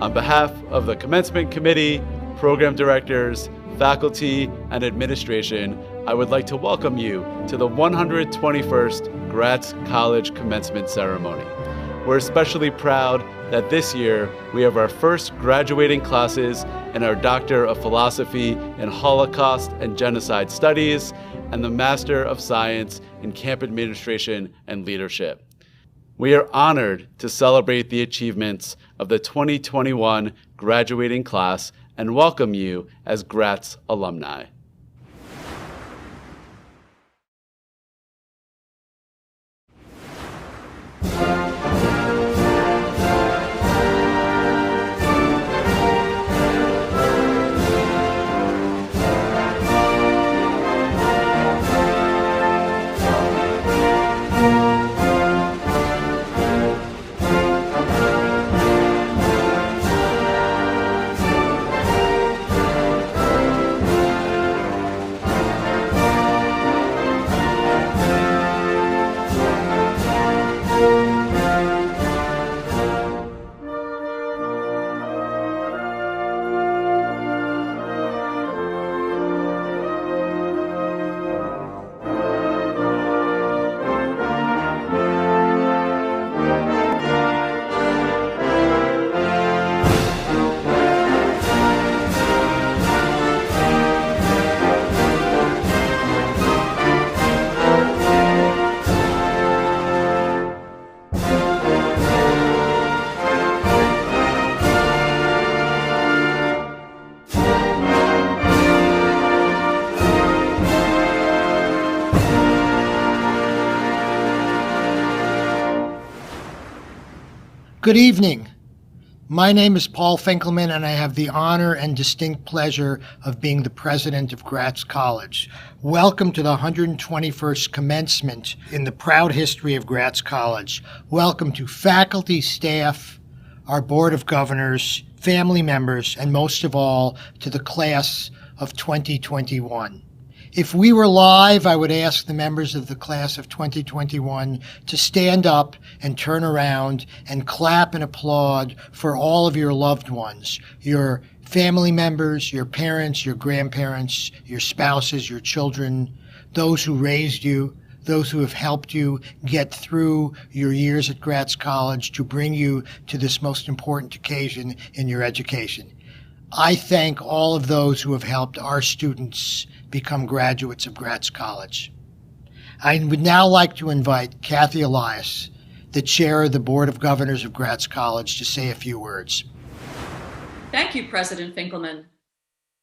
On behalf of the Commencement Committee, program directors, faculty, and administration, I would like to welcome you to the 121st Gratz College Commencement Ceremony. We're especially proud that this year we have our first graduating classes in our Doctor of Philosophy in Holocaust and Genocide Studies and the Master of Science in Camp Administration and Leadership. We are honored to celebrate the achievements of the 2021 graduating class and welcome you as Gratz alumni. Good evening. My name is Paul Finkelman, and I have the honor and distinct pleasure of being the president of Gratz College. Welcome to the 121st commencement in the proud history of Gratz College. Welcome to faculty, staff, our board of governors, family members, and most of all, to the class of 2021. If we were live, I would ask the members of the class of 2021 to stand up and turn around and clap and applaud for all of your loved ones, your family members, your parents, your grandparents, your spouses, your children, those who raised you, those who have helped you get through your years at Gratz College to bring you to this most important occasion in your education. I thank all of those who have helped our students become graduates of Gratz College. I would now like to invite Kathy Elias, the chair of the Board of Governors of Gratz College, to say a few words. Thank you, President Finkelman.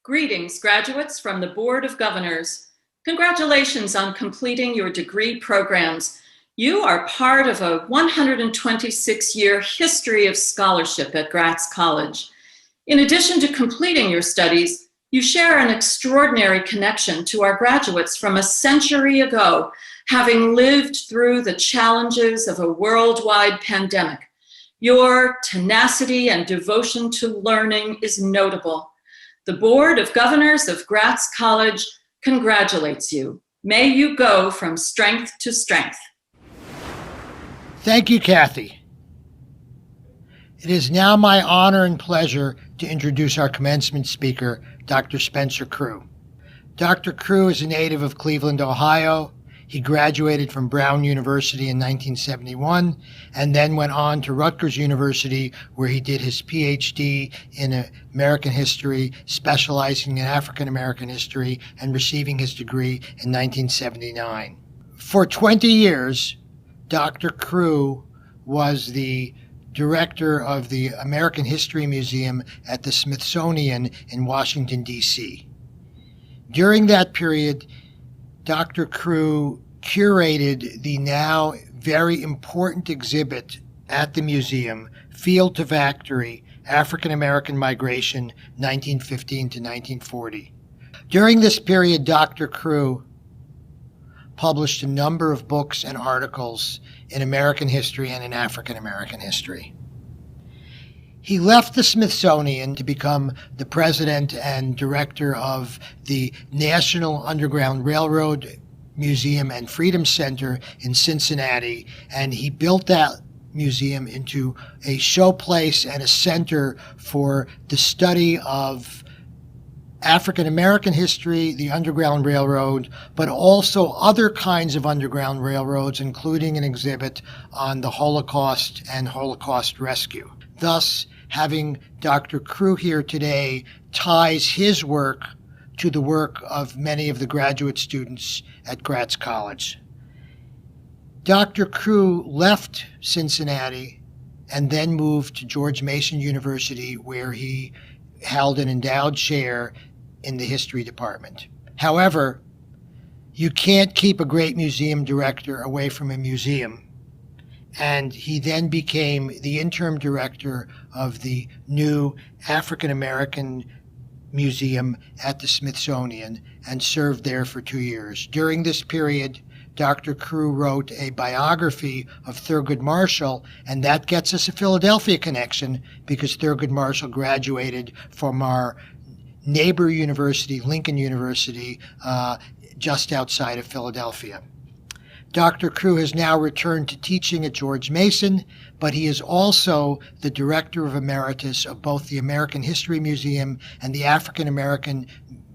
Greetings, graduates from the Board of Governors. Congratulations on completing your degree programs. You are part of a 126-year history of scholarship at Gratz College. In addition to completing your studies, you share an extraordinary connection to our graduates from a century ago, having lived through the challenges of a worldwide pandemic. Your tenacity and devotion to learning is notable. The Board of Governors of Gratz College congratulates you. May you go from strength to strength. Thank you, Kathy. It is now my honor and pleasure to introduce our commencement speaker, Dr. Spencer Crew. Dr. Crew is a native of Cleveland, Ohio. He graduated from Brown University in 1971 and then went on to Rutgers University, where he did his PhD in American history, specializing in African American history, and receiving his degree in 1979. For 20 years, Dr. Crew was the director of the American History Museum at the Smithsonian in Washington, D.C. During that period, Dr. Crew curated the now very important exhibit at the museum, Field to Factory, African American Migration, 1915 to 1940. During this period, Dr. Crew published a number of books and articles in American history and in African American history. He left the Smithsonian to become the president and director of the National Underground Railroad Museum and Freedom Center in Cincinnati, and he built that Museum into a showplace and a center for the study of African American history, the Underground Railroad, but also other kinds of Underground Railroads, including an exhibit on the Holocaust and Holocaust rescue. Thus, having Dr. Crew here today ties his work to the work of many of the graduate students at Gratz College. Dr. Crew left Cincinnati and then moved to George Mason University, where he held an endowed chair in the history department. However, you can't keep a great museum director away from a museum. And he then became the interim director of the new African American Museum at the Smithsonian and served there for 2 years. During this period, Dr. Crew wrote a biography of Thurgood Marshall, and that gets us a Philadelphia connection because Thurgood Marshall graduated from our neighbor university, Lincoln University, just outside of Philadelphia. Dr. Crew has now returned to teaching at George Mason, but he is also the Director of Emeritus of both the American History Museum and the African American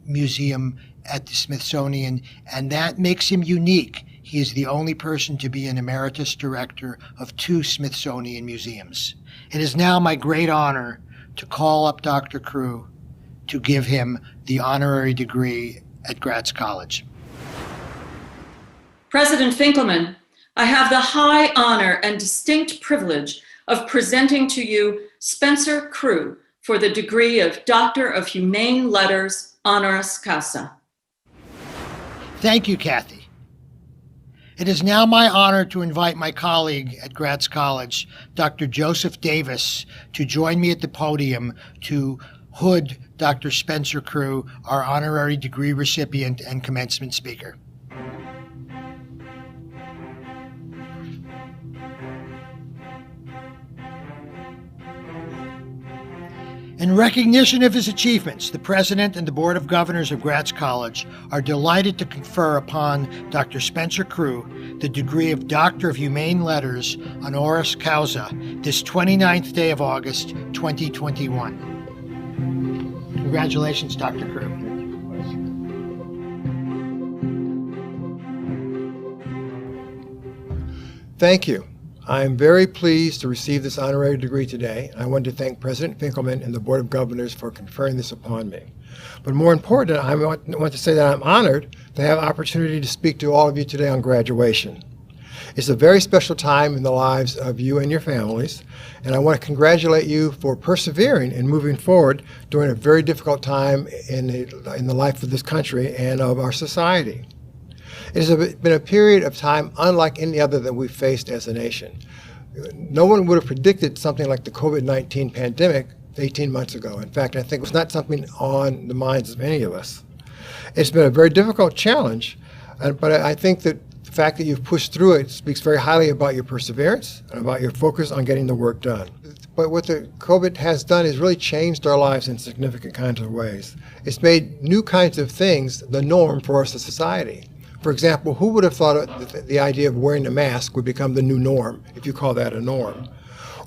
Museum at the Smithsonian, and that makes him unique. He is the only person to be an emeritus director of 2 Smithsonian museums. It is now my great honor to call up Dr. Crew to give him the honorary degree at Gratz College. President Finkelman, I have the high honor and distinct privilege of presenting to you Spencer Crew for the degree of Doctor of Humane Letters, honoris causa. Thank you, Kathy. It is now my honor to invite my colleague at Gratz College, Dr. Joseph Davis, to join me at the podium to hood Dr. Spencer Crew, our honorary degree recipient and commencement speaker. In recognition of his achievements, the President and the Board of Governors of Gratz College are delighted to confer upon Dr. Spencer Crew the degree of Doctor of Humane Letters honoris causa this 29th day of August, 2021. Congratulations, Dr. Crew. Thank you. I am very pleased to receive this honorary degree today. I want to thank President Finkelman and the Board of Governors for conferring this upon me. But more important, I want to say that I'm honored to have the opportunity to speak to all of you today on graduation. It's a very special time in the lives of you and your families, and I want to congratulate you for persevering and moving forward during a very difficult time in the life of this country and of our society. It has been a period of time unlike any other that we've faced as a nation. No one would have predicted something like the COVID-19 pandemic 18 months ago. In fact, I think it was not something on the minds of any of us. It's been a very difficult challenge, but I think that the fact that you've pushed through it speaks very highly about your perseverance and about your focus on getting the work done. But what the COVID has done is really changed our lives in significant kinds of ways. It's made new kinds of things the norm for us as a society. For example, who would have thought the idea of wearing a mask would become the new norm, if you call that a norm?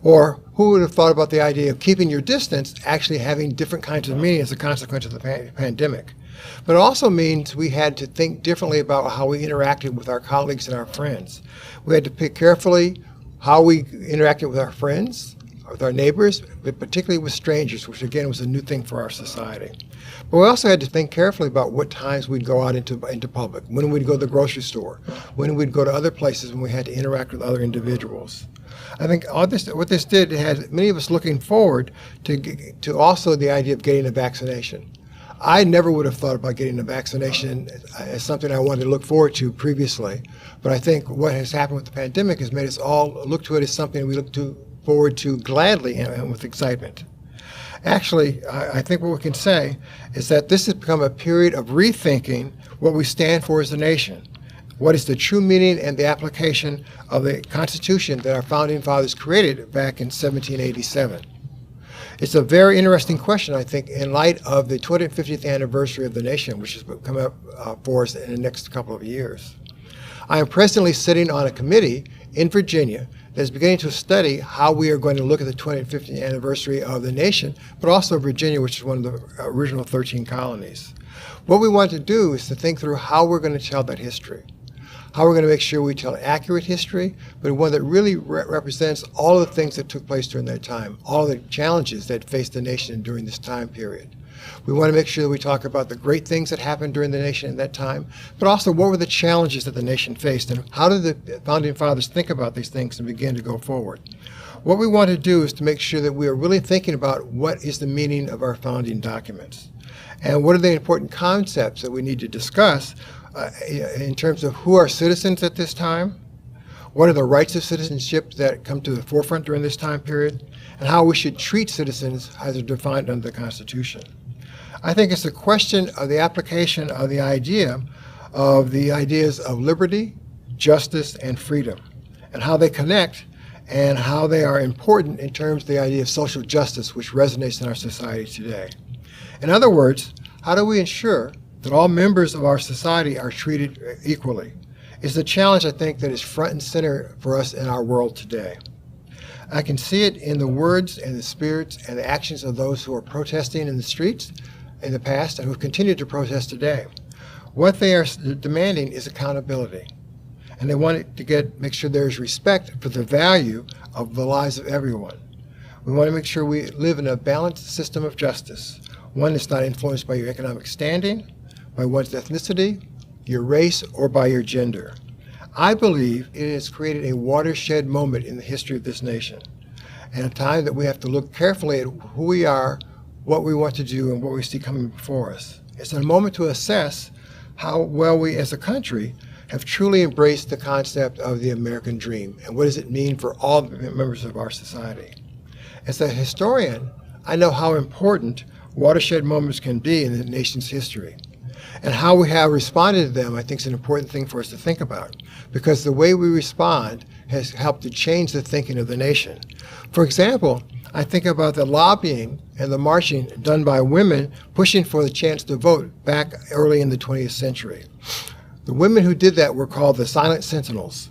Or who would have thought about the idea of keeping your distance actually having different kinds of meaning as a consequence of the pandemic? But it also means we had to think differently about how we interacted with our colleagues and our friends. We had to pick carefully how we interacted with our friends, with our neighbors, but particularly with strangers, which again was a new thing for our society. But we also had to think carefully about what times we'd go out into public, when we'd go to the grocery store, when we'd go to other places when we had to interact with other individuals. I think what this did had many of us looking forward to also the idea of getting a vaccination. I never would have thought about getting a vaccination as something I wanted to look forward to previously. But I think what has happened with the pandemic has made us all look to it as something we look forward to gladly and with excitement. Actually, I think what we can say is that this has become a period of rethinking what we stand for as a nation. What is the true meaning and the application of the Constitution that our founding fathers created back in 1787? It's a very interesting question, I think, in light of the 250th anniversary of the nation, which is coming up for us in the next couple of years. I am presently sitting on a committee in Virginia that is beginning to study how we are going to look at the 250th anniversary of the nation, but also Virginia, which is one of the original 13 colonies. What we want to do is to think through how we're going to tell that history, how we're going to make sure we tell accurate history, but one that really represents all of the things that took place during that time, all of the challenges that faced the nation during this time period. We want to make sure that we talk about the great things that happened during the nation at that time, but also what were the challenges that the nation faced, and how did the Founding Fathers think about these things and begin to go forward. What we want to do is to make sure that we are really thinking about what is the meaning of our founding documents, and what are the important concepts that we need to discuss in terms of who are citizens at this time, what are the rights of citizenship that come to the forefront during this time period, and how we should treat citizens as they're defined under the Constitution. I think it's a question of the application of the ideas of liberty, justice, and freedom, and how they connect and how they are important in terms of the idea of social justice, which resonates in our society today. In other words, how do we ensure that all members of our society are treated equally? Is the challenge, I think, that is front and center for us in our world today. I can see it in the words and the spirits and the actions of those who are protesting in the streets in the past and who continue to protest today. What they are demanding is accountability. And they want to make sure there's respect for the value of the lives of everyone. We want to make sure we live in a balanced system of justice, one that's not influenced by your economic standing, by one's ethnicity, your race, or by your gender. I believe it has created a watershed moment in the history of this nation, and a time that we have to look carefully at who we are, what we want to do, and what we see coming before us. It's a moment to assess how well we as a country have truly embraced the concept of the American dream, and what does it mean for all the members of our society. As a historian, I know how important watershed moments can be in the nation's history. And how we have responded to them, I think, is an important thing for us to think about, because the way we respond has helped to change the thinking of the nation. For example, I think about the lobbying and the marching done by women pushing for the chance to vote back early in the 20th century. The women who did that were called the Silent Sentinels,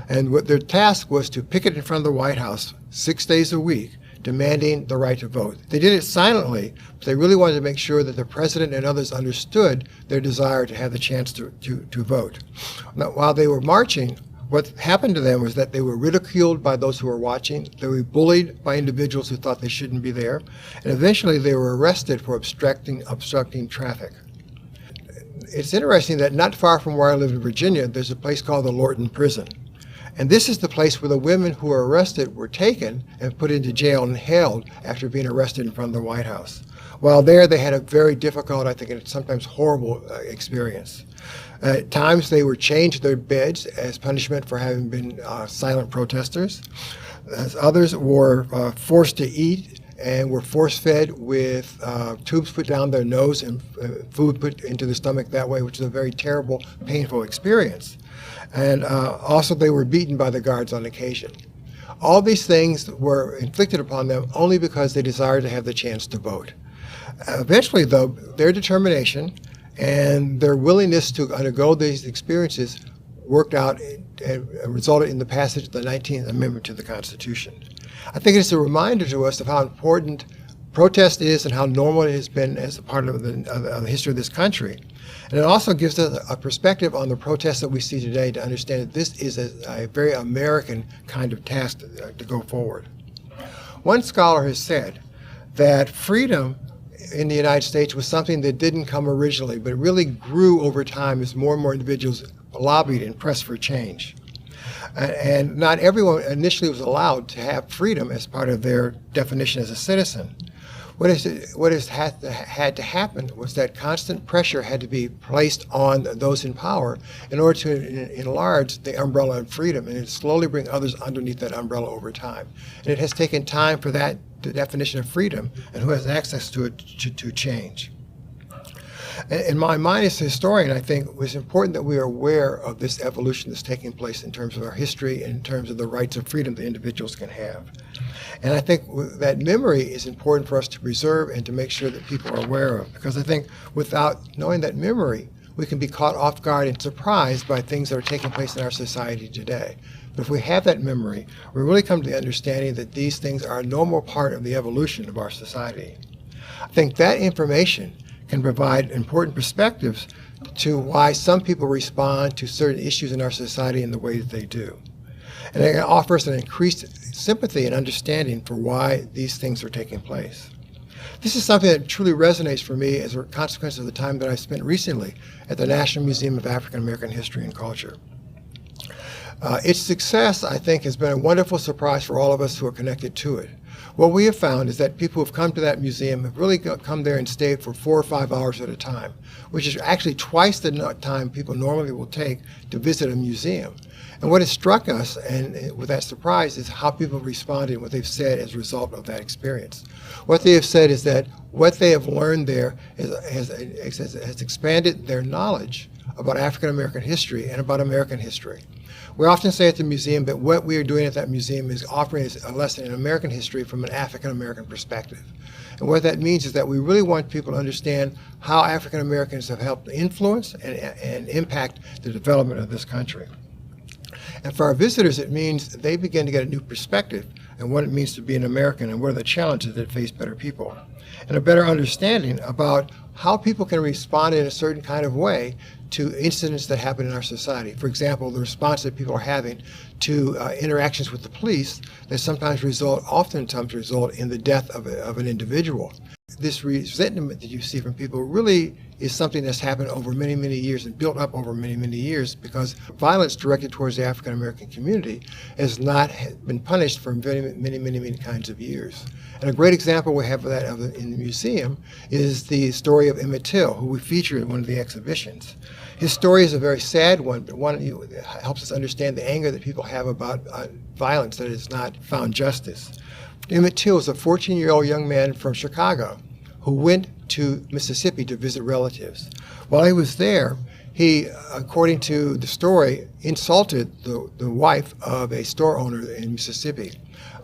and what their task was to picket in front of the White House 6 days a week, demanding the right to vote. They did it silently, but they really wanted to make sure that the president and others understood their desire to have the chance to vote. Now, while they were marching, what happened to them was that they were ridiculed by those who were watching, they were bullied by individuals who thought they shouldn't be there, and eventually they were arrested for obstructing traffic. It's interesting that not far from where I live in Virginia, there's a place called the Lorton Prison. And this is the place where the women who were arrested were taken and put into jail and held after being arrested in front of the White House. While there, they had a very difficult, I think, and sometimes horrible experience. At times, they were chained to their beds as punishment for having been silent protesters. As others were forced to eat and were force-fed with tubes put down their nose and food put into the stomach that way, which is a very terrible, painful experience. And also they were beaten by the guards on occasion. All these things were inflicted upon them only because they desired to have the chance to vote. Eventually, though, their determination and their willingness to undergo these experiences worked out and resulted in the passage of the 19th Amendment to the Constitution. I think it's a reminder to us of how important protest is and how normal it has been as a part of the history of this country. And it also gives us a perspective on the protests that we see today to understand that this is a very American kind of task to go forward. One scholar has said that freedom in the United States was something that didn't come originally, but it really grew over time as more and more individuals lobbied and pressed for change. And not everyone initially was allowed to have freedom as part of their definition as a citizen. What has had to happen was that constant pressure had to be placed on those in power in order to enlarge the umbrella of freedom and to slowly bring others underneath that umbrella over time. And it has taken time for the definition of freedom and who has access to it to change. In my mind as a historian, I think it was important that we are aware of this evolution that's taking place in terms of our history and in terms of the rights of freedom that individuals can have. And I think that memory is important for us to preserve and to make sure that people are aware of, because I think without knowing that memory, we can be caught off guard and surprised by things that are taking place in our society today. But if we have that memory, we really come to the understanding that these things are a normal part of the evolution of our society. I think that information can provide important perspectives to why some people respond to certain issues in our society in the way that they do. And it offers an increased sympathy and understanding for why these things are taking place. This is something that truly resonates for me as a consequence of the time that I spent recently at the National Museum of African American History and Culture. Its success, I think, has been a wonderful surprise for all of us who are connected to it. What we have found is that people who have come to that museum have really come there and stayed for 4 or 5 hours at a time, which is actually twice the time people normally will take to visit a museum. And what has struck us, and with that surprise, is how people have responded and what they've said as a result of that experience. What they have said is that what they have learned there has expanded their knowledge about African American history and about American history. We often say at the museum that what we are doing at that museum is offering a lesson in American history from an African American perspective. And what that means is that we really want people to understand how African Americans have helped influence and impact the development of this country. And for our visitors, it means they begin to get a new perspective on what it means to be an American and what are the challenges that face better people, and a better understanding about how people can respond in a certain kind of way to incidents that happen in our society. For example, the response that people are having to interactions with the police that oftentimes result in the death of an individual. This resentment that you see from people really is something that's happened over many, many years and built up over many, many years, because violence directed towards the African American community has not been punished for many kinds of years. And a great example we have of that in the museum is the story of Emmett Till, who we feature in one of the exhibitions. His story is a very sad one, but one that helps us understand the anger that people have about violence that has not found justice. Emmett Till was a 14-year-old young man from Chicago who went to Mississippi to visit relatives. While he was there, he, according to the story, insulted the wife of a store owner in Mississippi.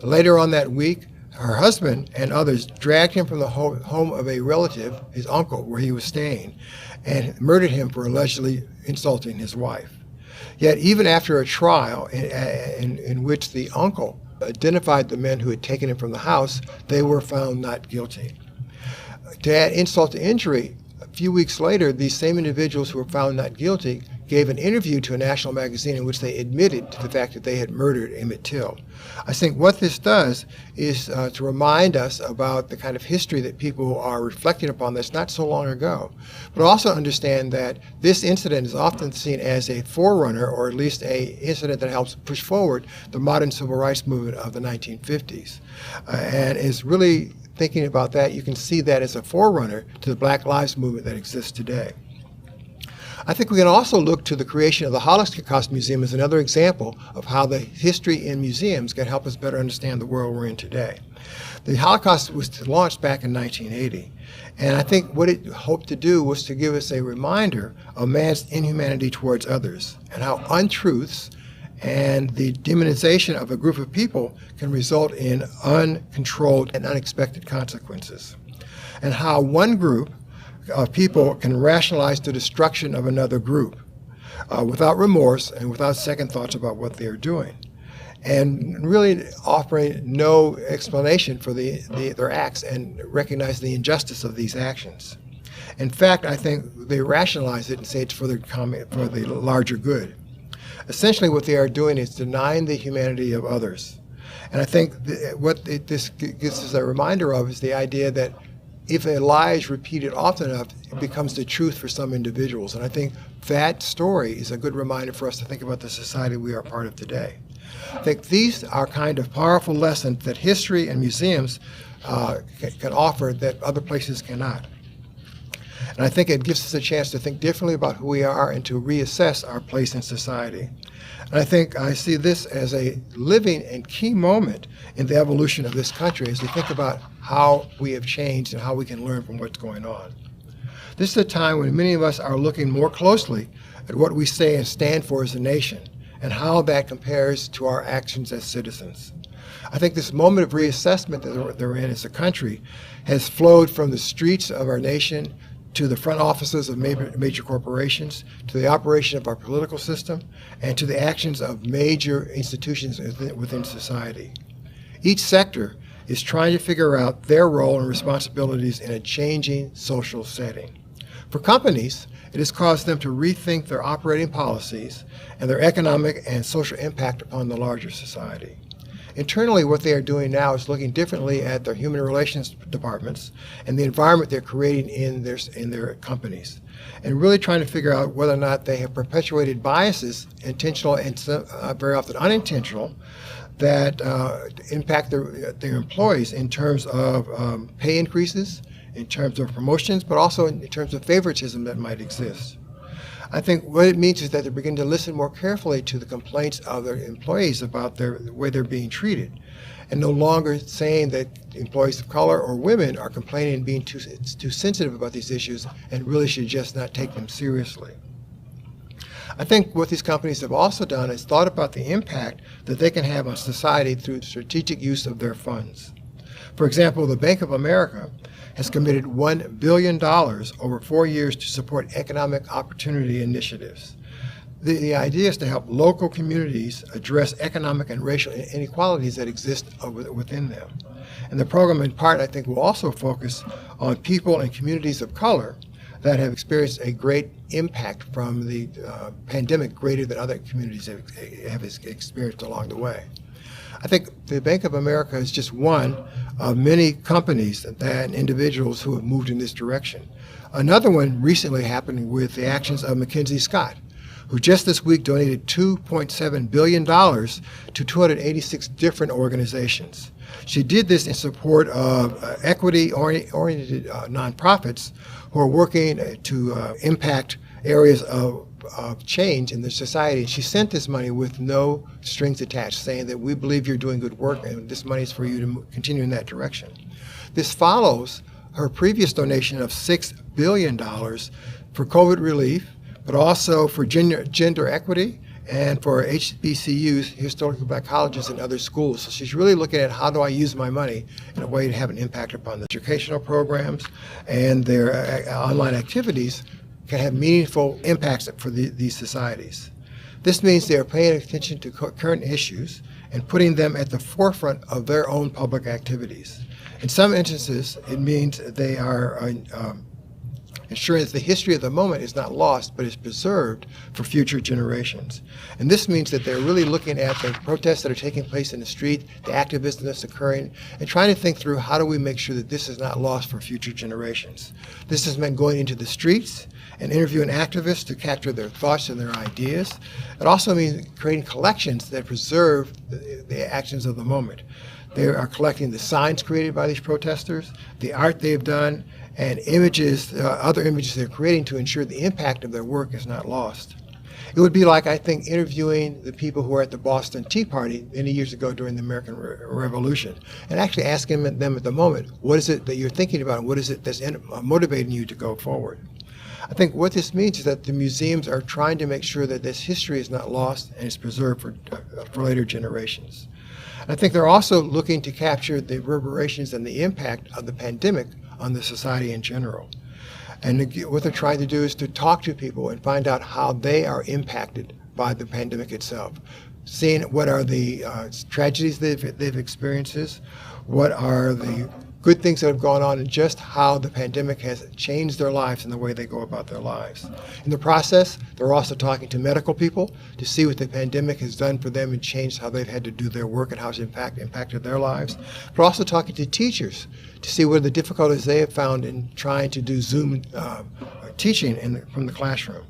Later on that week, her husband and others dragged him from the home of a relative, his uncle, where he was staying, and murdered him for allegedly insulting his wife. Yet even after a trial in which the uncle identified the men who had taken him from the house, they were found not guilty. To add insult to injury, a few weeks later, these same individuals who were found not guilty gave an interview to a national magazine in which they admitted to the fact that they had murdered Emmett Till. I think what this does is to remind us about the kind of history that people are reflecting upon that's not so long ago, but also understand that this incident is often seen as a forerunner, or at least an incident that helps push forward the modern civil rights movement of the 1950s. And is really thinking about that, you can see that as a forerunner to the Black Lives Movement that exists today. I think we can also look to the creation of the Holocaust Museum as another example of how the history in museums can help us better understand the world we're in today. The Holocaust was launched back in 1980, and I think what it hoped to do was to give us a reminder of man's inhumanity towards others, and how untruths and the demonization of a group of people can result in uncontrolled and unexpected consequences, and how one group of people can rationalize the destruction of another group without remorse and without second thoughts about what they are doing, and really offering no explanation for their acts and recognize the injustice of these actions. In fact, I think they rationalize it and say it's for the larger good. Essentially, what they are doing is denying the humanity of others. And I think this gives us a reminder of is the idea that if a lie is repeated often enough, it becomes the truth for some individuals. And I think that story is a good reminder for us to think about the society we are part of today. I think these are kind of powerful lessons that history and museums can offer that other places cannot. And I think it gives us a chance to think differently about who we are and to reassess our place in society. And I think I see this as a living and key moment in the evolution of this country as we think about how we have changed and how we can learn from what's going on. This is a time when many of us are looking more closely at what we say and stand for as a nation and how that compares to our actions as citizens. I think this moment of reassessment that we're in as a country has flowed from the streets of our nation to the front offices of major corporations, to the operation of our political system, and to the actions of major institutions within society. Each sector is trying to figure out their role and responsibilities in a changing social setting. For companies, it has caused them to rethink their operating policies and their economic and social impact upon the larger society. Internally, what they are doing now is looking differently at their human relations departments and the environment they're creating in their companies, and really trying to figure out whether or not they have perpetuated biases, intentional and very often unintentional, that impact their employees in terms of pay increases, in terms of promotions, but also in terms of favoritism that might exist. I think what it means is that they're beginning to listen more carefully to the complaints of their employees about the way they're being treated, and no longer saying that employees of color or women are complaining and being too sensitive about these issues and really should just not take them seriously. I think what these companies have also done is thought about the impact that they can have on society through strategic use of their funds. For example, the Bank of America has committed $1 billion over 4 years to support economic opportunity initiatives. The idea is to help local communities address economic and racial inequalities that exist within them. And the program, in part, I think, will also focus on people and communities of color that have experienced a great impact from the pandemic, greater than other communities have experienced along the way. I think the Bank of America is just one of many companies and individuals who have moved in this direction. Another one recently happened with the actions of Mackenzie Scott, who just this week donated $2.7 billion to 286 different organizations. She did this in support of equity-oriented nonprofits who are working to impact areas of change in the society. She sent this money with no strings attached, saying that we believe you're doing good work and this money is for you to continue in that direction. This follows her previous donation of $6 billion for COVID relief, but also for gender equity and for HBCUs, historically black colleges, and other schools. So she's really looking at how do I use my money in a way to have an impact upon the educational programs and their online activities can have meaningful impacts for these societies. This means they are paying attention to current issues and putting them at the forefront of their own public activities. In some instances, it means they are ensuring that the history of the moment is not lost, but is preserved for future generations. And this means that they're really looking at the protests that are taking place in the street, the activism that's occurring, and trying to think through how do we make sure that this is not lost for future generations. This has meant going into the streets and interviewing activists to capture their thoughts and their ideas. It also means creating collections that preserve the actions of the moment. They are collecting the signs created by these protesters, the art they've done, and images, other images they're creating to ensure the impact of their work is not lost. It would be like, I think, interviewing the people who were at the Boston Tea Party many years ago during the American Revolution, and actually asking them at the moment, what is it that you're thinking about, and what is it that's motivating you to go forward? I think what this means is that the museums are trying to make sure that this history is not lost and is preserved for later generations. And I think they're also looking to capture the reverberations and the impact of the pandemic on the society in general. And what they're trying to do is to talk to people and find out how they are impacted by the pandemic itself. Seeing what are the tragedies they've experienced, what are the good things that have gone on, and just how the pandemic has changed their lives and the way they go about their lives. In the process, they're also talking to medical people to see what the pandemic has done for them and changed how they've had to do their work and how it's impacted their lives. But also talking to teachers to see what are the difficulties they have found in trying to do Zoom teaching from the classroom.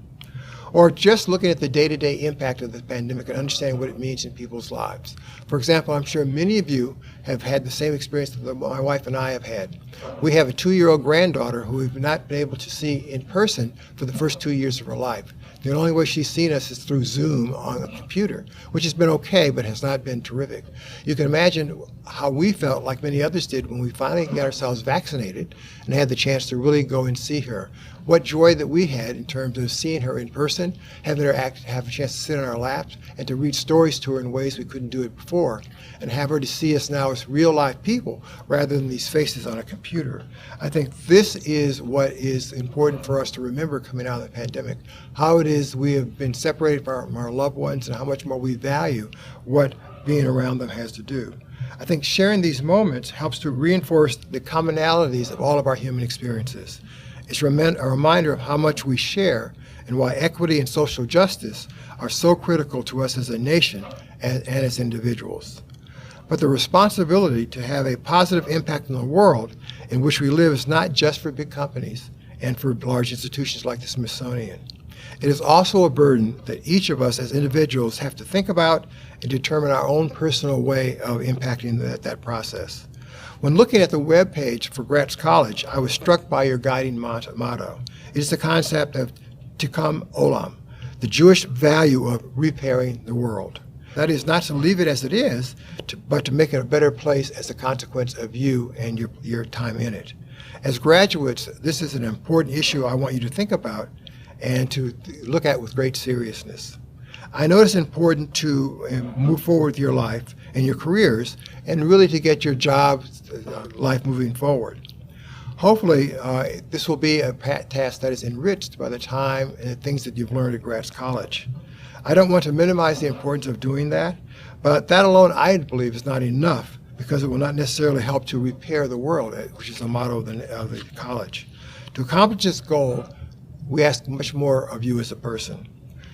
Or just looking at the day-to-day impact of the pandemic and understanding what it means in people's lives. For example, I'm sure many of you have had the same experience that my wife and I have had. We have a 2-year-old granddaughter who we've not been able to see in person for the first 2 years of her life. The only way she's seen us is through Zoom on a computer, which has been okay, but has not been terrific. You can imagine how we felt, like many others did, when we finally got ourselves vaccinated and had the chance to really go and see her. what joy that we had in terms of seeing her in person, having her have a chance to sit on our laps and to read stories to her in ways we couldn't do it before, and have her to see us now as real life people rather than these faces on a computer. I think this is what is important for us to remember coming out of the pandemic, how it is we have been separated from our loved ones and how much more we value what being around them has to do. I think sharing these moments helps to reinforce the commonalities of all of our human experiences. It's a reminder of how much we share and why equity and social justice are so critical to us as a nation and as individuals. But the responsibility to have a positive impact on the world in which we live is not just for big companies and for large institutions like the Smithsonian. It is also a burden that each of us as individuals have to think about and determine our own personal way of impacting that process. When looking at the web page for Gratz College, I was struck by your guiding motto. It is the concept of tikkun olam, the Jewish value of repairing the world. That is not to leave it as it is, but to make it a better place as a consequence of you and your time in it. As graduates, this is an important issue I want you to think about and to look at with great seriousness. I know it's important to move forward with your life and your careers and really to get your job life moving forward. Hopefully, this will be a task that is enriched by the time and the things that you've learned at Gratz College. I don't want to minimize the importance of doing that, but that alone, I believe, is not enough because it will not necessarily help to repair the world, which is the motto of the college. To accomplish this goal, we ask much more of you as a person.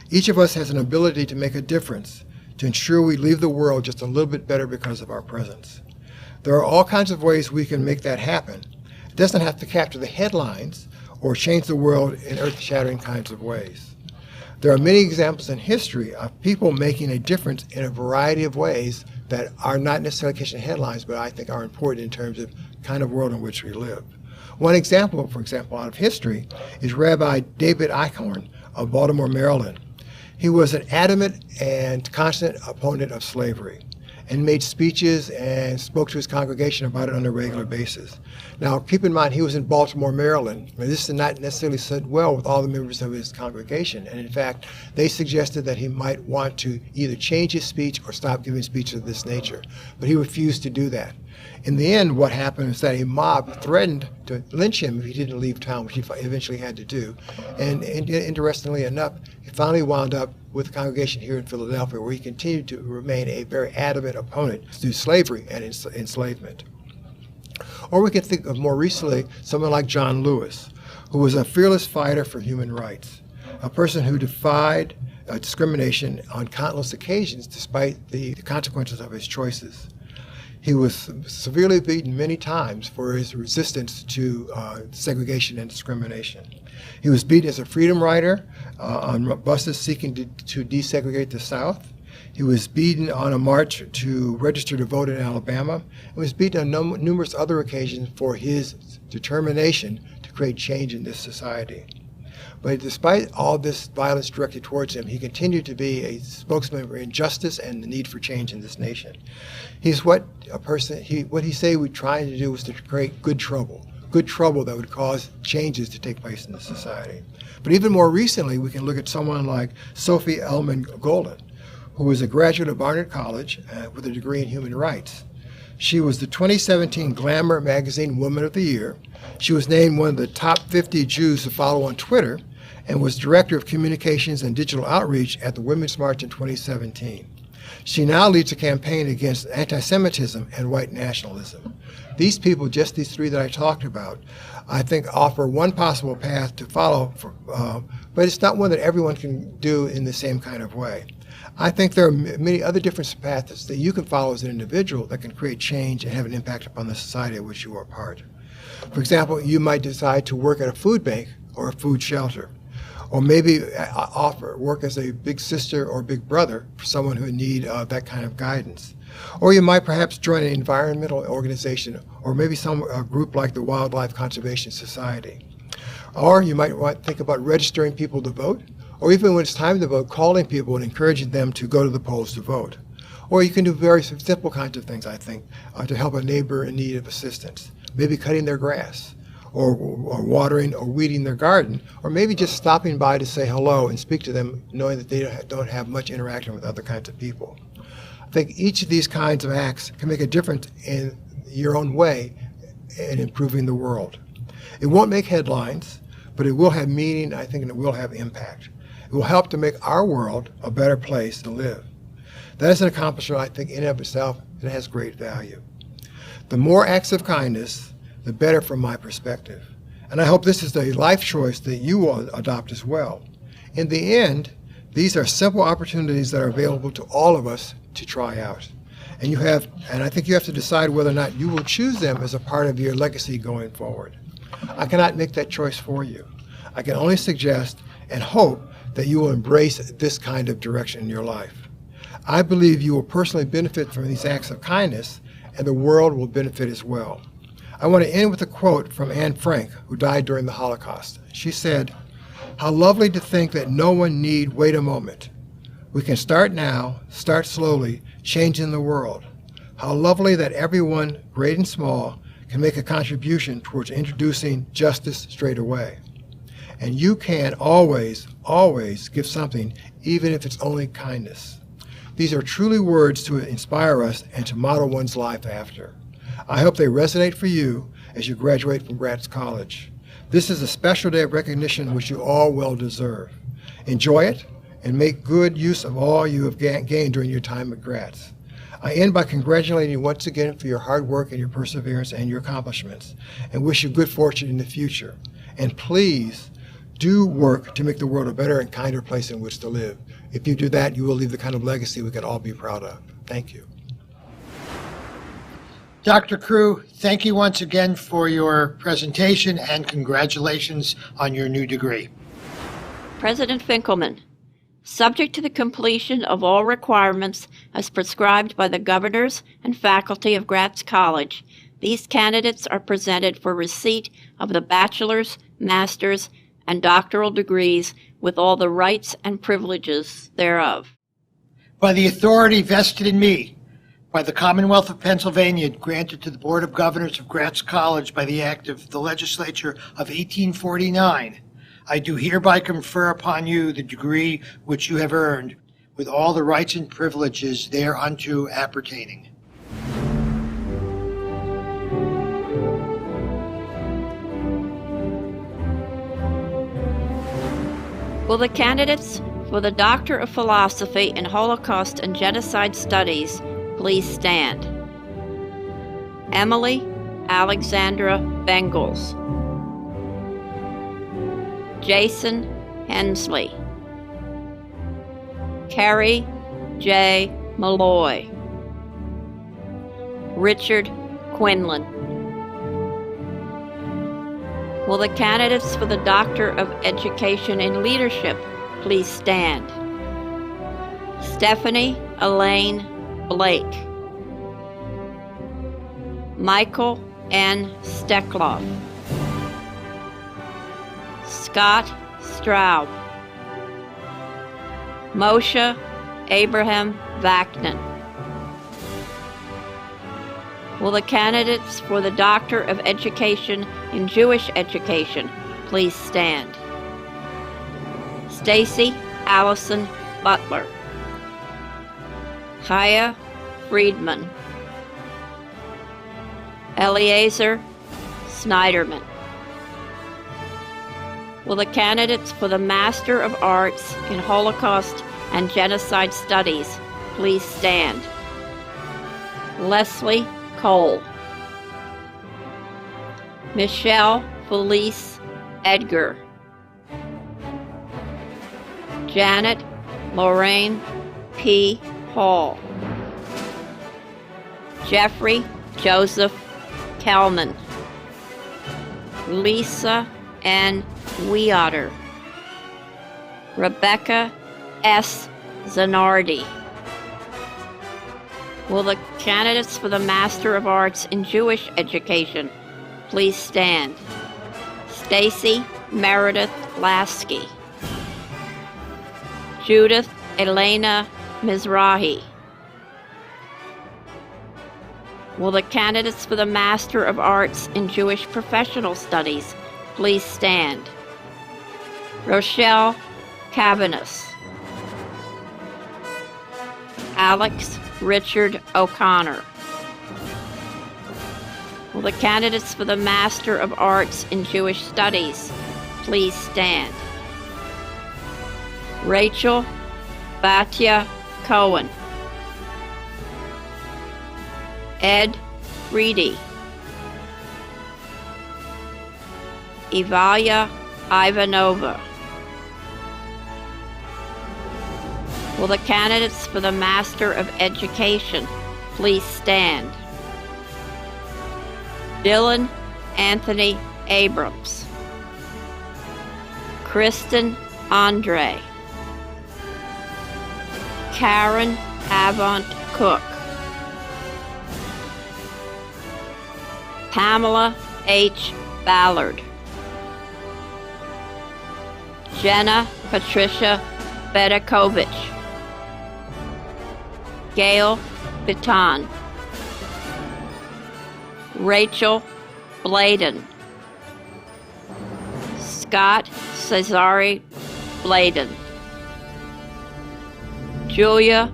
Each of us has an ability to make a difference, to ensure we leave the world just a little bit better because of our presence. There are all kinds of ways we can make that happen. It doesn't have to capture the headlines or change the world in earth-shattering kinds of ways. There are many examples in history of people making a difference in a variety of ways that are not necessarily catching headlines, but I think are important in terms of the kind of world in which we live. One example, for example, out of history is Rabbi David Eichhorn of Baltimore, Maryland. He was an adamant and constant opponent of slavery and made speeches and spoke to his congregation about it on a regular basis. Now, keep in mind, he was in Baltimore, Maryland. This did not necessarily sit well with all the members of his congregation. And in fact, they suggested that he might want to either change his speech or stop giving speeches of this nature. But he refused to do that. In the end, what happened is that a mob threatened to lynch him if he didn't leave town, which he eventually had to do. And interestingly enough, he finally wound up with the congregation here in Philadelphia, where he continued to remain a very adamant opponent to slavery and enslavement. Or we can think of more recently someone like John Lewis, who was a fearless fighter for human rights, a person who defied discrimination on countless occasions despite the consequences of his choices. He was severely beaten many times for his resistance to segregation and discrimination. He was beaten as a freedom rider on buses seeking to desegregate the South. He was beaten on a march to register to vote in Alabama, and was beaten on numerous other occasions for his determination to create change in this society. But despite all this violence directed towards him, he continued to be a spokesman for injustice and the need for change in this nation. He's what he said we tried to do was to create good trouble that would cause changes to take place in the society. But even more recently, we can look at someone like Sophie Elman-Golden, who was a graduate of Barnard College with a degree in human rights. She was the 2017 Glamour magazine Woman of the Year. She was named one of the top 50 Jews to follow on Twitter, and was Director of Communications and Digital Outreach at the Women's March in 2017. She now leads a campaign against anti-Semitism and white nationalism. These people, just these three that I talked about, I think offer one possible path to follow, but it's not one that everyone can do in the same kind of way. I think there are many other different paths that you can follow as an individual that can create change and have an impact upon the society of which you are part. For example, you might decide to work at a food bank or a food shelter, or maybe work as a big sister or big brother for someone who need that kind of guidance. Or you might perhaps join an environmental organization, or maybe a group like the Wildlife Conservation Society. Or you might think about registering people to vote, or even when it's time to vote, calling people and encouraging them to go to the polls to vote. Or you can do very simple kinds of things, I think, to help a neighbor in need of assistance, maybe cutting their grass, or watering or weeding their garden, or maybe just stopping by to say hello and speak to them, knowing that they don't have much interaction with other kinds of people. I think each of these kinds of acts can make a difference in your own way in improving the world. It won't make headlines, but it will have meaning, I think, and it will have impact. It will help to make our world a better place to live. That is an accomplishment, I think, in and of itself, that has great value. The more acts of kindness, the better from my perspective. And I hope this is the life choice that you will adopt as well. In the end, these are simple opportunities that are available to all of us to try out. And I think you have to decide whether or not you will choose them as a part of your legacy going forward. I cannot make that choice for you. I can only suggest and hope that you will embrace this kind of direction in your life. I believe you will personally benefit from these acts of kindness, and the world will benefit as well. I want to end with a quote from Anne Frank, who died during the Holocaust. She said, "How lovely to think that no one need wait a moment. We can start now, start slowly, changing the world. How lovely that everyone, great and small, can make a contribution towards introducing justice straight away. And you can always, always give something, even if it's only kindness." These are truly words to inspire us and to model one's life after. I hope they resonate for you as you graduate from Gratz College. This is a special day of recognition which you all well deserve. Enjoy it and make good use of all you have gained during your time at Gratz. I end by congratulating you once again for your hard work and your perseverance and your accomplishments, and wish you good fortune in the future. And please do work to make the world a better and kinder place in which to live. If you do that, you will leave the kind of legacy we can all be proud of. Thank you. Dr. Crew, thank you once again for your presentation, and congratulations on your new degree. President Finkelman, subject to the completion of all requirements as prescribed by the governors and faculty of Gratz College, these candidates are presented for receipt of the bachelor's, master's, and doctoral degrees with all the rights and privileges thereof. By the authority vested in me by the Commonwealth of Pennsylvania, granted to the Board of Governors of Gratz College by the Act of the Legislature of 1849, I do hereby confer upon you the degree which you have earned, with all the rights and privileges thereunto appertaining. Will the candidates for the Doctor of Philosophy in Holocaust and Genocide Studies please stand? Emily Alexandra Bengals, Jason Hensley, Carrie J. Malloy, Richard Quinlan. Will the candidates for the Doctor of Education in Leadership please stand? Stephanie Elaine Blake, Michael N. Steckloff, Scott Straub, Moshe Abraham Vaknin. Will the candidates for the Doctor of Education in Jewish Education please stand? Stacy Allison Butler, Chaya Friedman, Eliezer Snyderman. Will the candidates for the Master of Arts in Holocaust and Genocide Studies please stand? Leslie Cole, Michelle Felice Edgar, Janet Lorraine P. Hall, Jeffrey Joseph Kelman, Lisa N. Weotter, Rebecca S. Zanardi. Will the candidates for the Master of Arts in Jewish Education please stand? Stacy Meredith Lasky, Judith Elena Mizrahi, Will the candidates for the Master of Arts in Jewish Professional Studies please stand? Rochelle Cavanis. Alex Richard O'Connor. Will the candidates for the Master of Arts in Jewish Studies please stand? Rachel Batia Cohen. Ed Reedy. Evalia Ivanova. Will the candidates for the Master of Education please stand? Dylan Anthony Abrams. Kristen Andre. Karen Avant Cook. Pamela H. Ballard. Jenna Patricia Bedakovich. Gail Biton. Rachel Bladen. Scott Cesare Bladen. Julia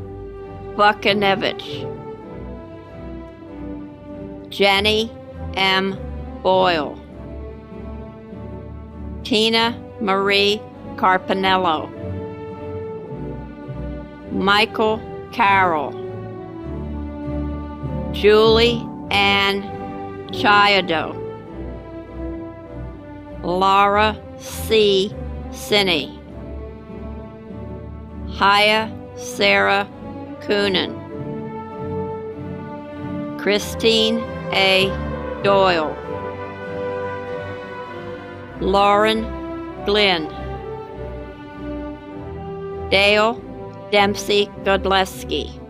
Bukanevich. Jenny M. Boyle. Tina Marie Carpinello. Michael Carroll. Julie Ann Chiado. Laura C. Sinney. Haya Sarah Coonan. Christine A. Doyle. Lauren Glynn. Dale Dempsey Godleski.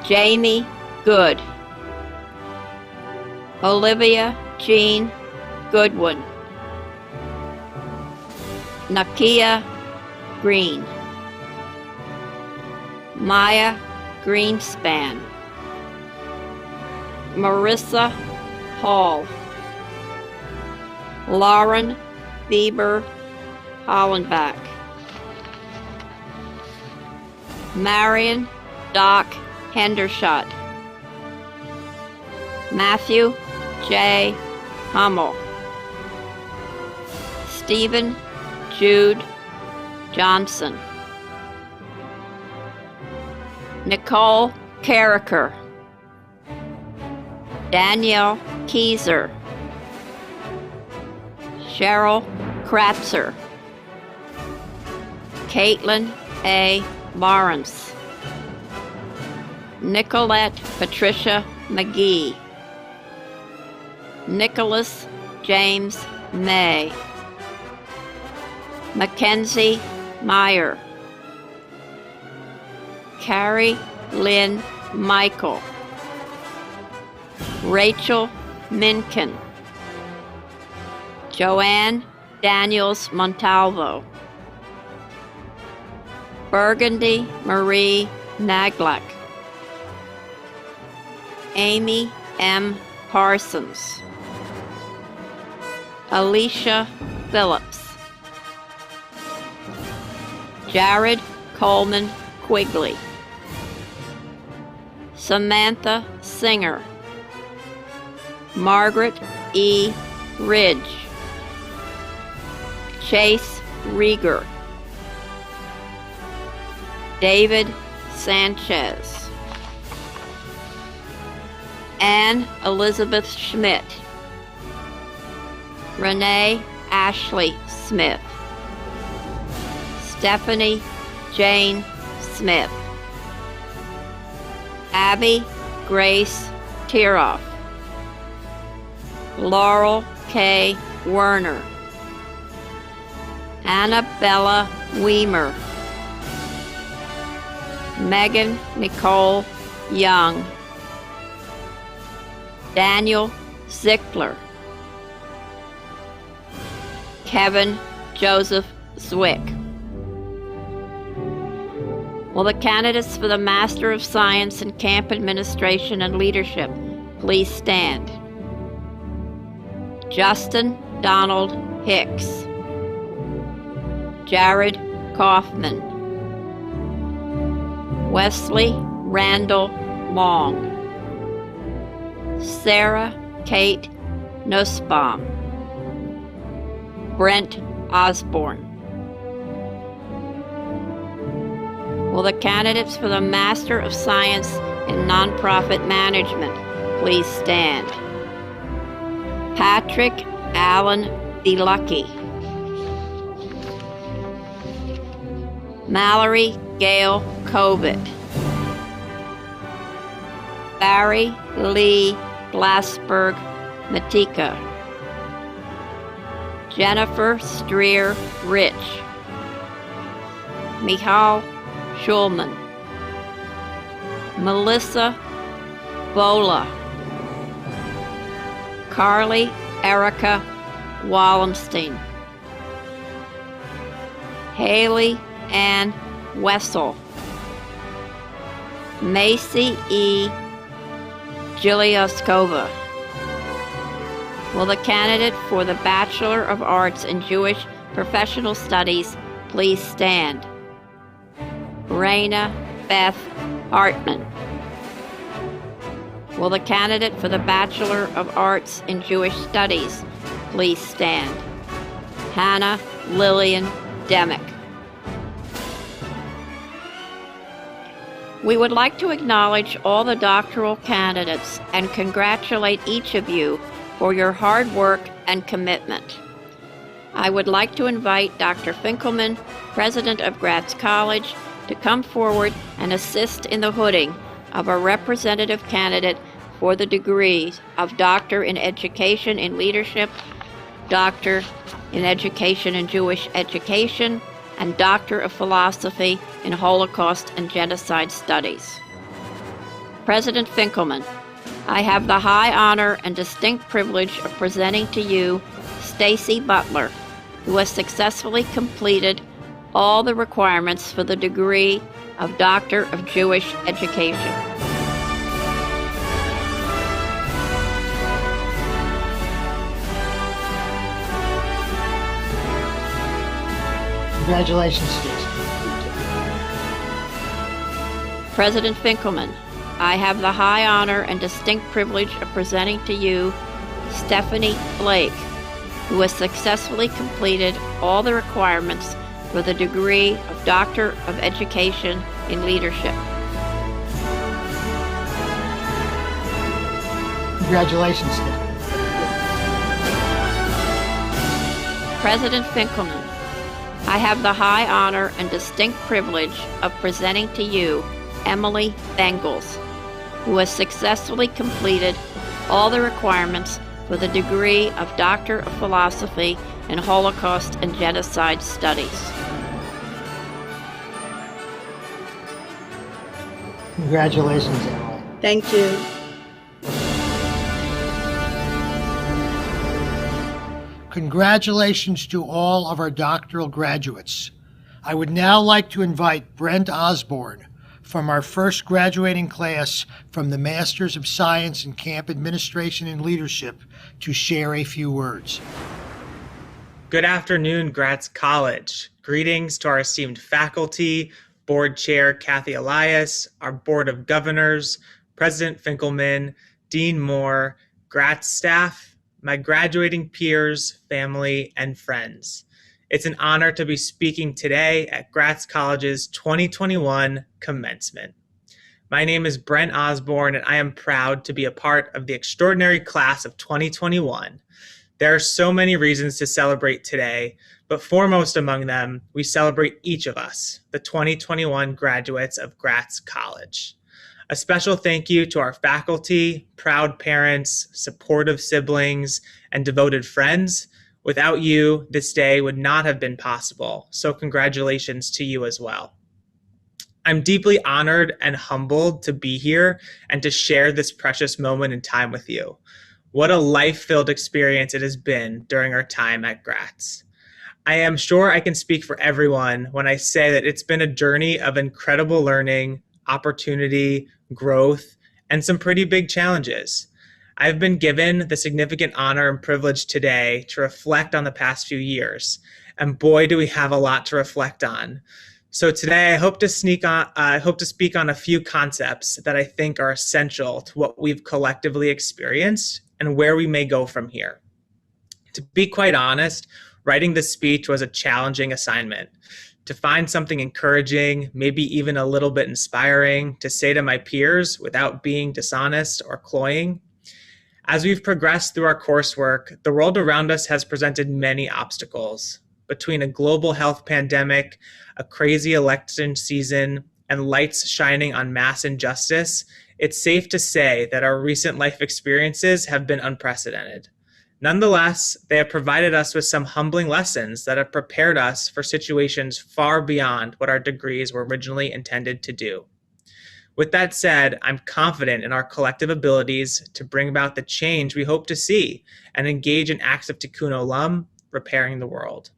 Jamie Good. Olivia Jean Goodwin. Nakia Green. Maya Greenspan. Marissa Hall. Lauren Bieber Hollenbach. Marion Doc Hendershot. Matthew J. Hummel. Stephen Jude Johnson. Nicole Carricker. Danielle Keyser. Cheryl Kratzer. Caitlin A. Lawrence. Nicolette Patricia McGee. Nicholas James May. Mackenzie Meyer. Carrie Lynn Michael. Rachel Minkin. Joanne Daniels Montalvo. Burgundy Marie Naglak. Amy M. Parsons. Alicia Phillips. Jared Coleman Quigley. Samantha Singer. Margaret E. Ridge. Chase Rieger. David Sanchez. Anne Elizabeth Schmidt. Renee Ashley Smith. Stephanie Jane Smith. Abby Grace Tiroff. Laurel K. Werner. Annabella Weimer. Megan Nicole Young. Daniel Zickler. Kevin Joseph Zwick. Will the candidates for the Master of Science in Camp Administration and Leadership please stand? Justin Donald Hicks. Jared Kaufman. Wesley Randall Long. Sarah Kate Nussbaum. Brent Osborne. Will the candidates for the Master of Science in Nonprofit Management please stand? Patrick Allen DeLucky. Mallory Gail Covet. Barry Lee Glassberg Matika. Jennifer Streer Rich. Michal Schulman. Melissa Bola. Carly Erica Wallenstein. Haley Ann Wessel. Macy E. Gilioskova. Will the candidate for the Bachelor of Arts in Jewish Professional Studies please stand? Raina Beth Hartman. Will the candidate for the Bachelor of Arts in Jewish Studies please stand? Hannah Lillian Demick. We would like to acknowledge all the doctoral candidates and congratulate each of you for your hard work and commitment. I would like to invite Dr. Finkelman, President of Gratz College, to come forward and assist in the hooding of a representative candidate for the degrees of Doctor in Education in Leadership, Doctor in Education in Jewish Education, and Doctor of Philosophy in Holocaust and Genocide Studies. President Finkelman, I have the high honor and distinct privilege of presenting to you Stacy Butler, who has successfully completed all the requirements for the degree of Doctor of Jewish Education. Congratulations, Stacey. President Finkelman, I have the high honor and distinct privilege of presenting to you Stephanie Blake, who has successfully completed all the requirements for the degree of Doctor of Education in Leadership. Congratulations, Stephanie. President Finkelman, I have the high honor and distinct privilege of presenting to you Emily Bengals, who has successfully completed all the requirements for the degree of Doctor of Philosophy in Holocaust and Genocide Studies. Congratulations, Emily. Thank you. Congratulations to all of our doctoral graduates. I would now like to invite Brent Osborne from our first graduating class from the Masters of Science in Camp Administration and Leadership to share a few words. Good afternoon, Gratz College. Greetings to our esteemed faculty, Board Chair Kathy Elias, our Board of Governors, President Finkelman, Dean Moore, Gratz staff, my graduating peers, family, and friends. It's an honor to be speaking today at Gratz College's 2021 Commencement. My name is Brent Osborne, and I am proud to be a part of the extraordinary class of 2021. There are so many reasons to celebrate today, but foremost among them, we celebrate each of us, the 2021 graduates of Gratz College. A special thank you to our faculty, proud parents, supportive siblings, and devoted friends. Without you, this day would not have been possible, so congratulations to you as well. I'm deeply honored and humbled to be here and to share this precious moment in time with you. What a life-filled experience it has been during our time at Gratz. I am sure I can speak for everyone when I say that it's been a journey of incredible learning, opportunity, growth, and some pretty big challenges. I've been given the significant honor and privilege today to reflect on the past few years, and boy, do we have a lot to reflect on. So today, I hope to speak on a few concepts that I think are essential to what we've collectively experienced and where we may go from here. To be quite honest, writing this speech was a challenging assignment. To find something encouraging, maybe even a little bit inspiring, to say to my peers without being dishonest or cloying. As we've progressed through our coursework, the world around us has presented many obstacles. Between a global health pandemic, a crazy election season, and lights shining on mass injustice, it's safe to say that our recent life experiences have been unprecedented. Nonetheless, they have provided us with some humbling lessons that have prepared us for situations far beyond what our degrees were originally intended to do. With that said, I'm confident in our collective abilities to bring about the change we hope to see and engage in acts of tikkun olam, repairing the world.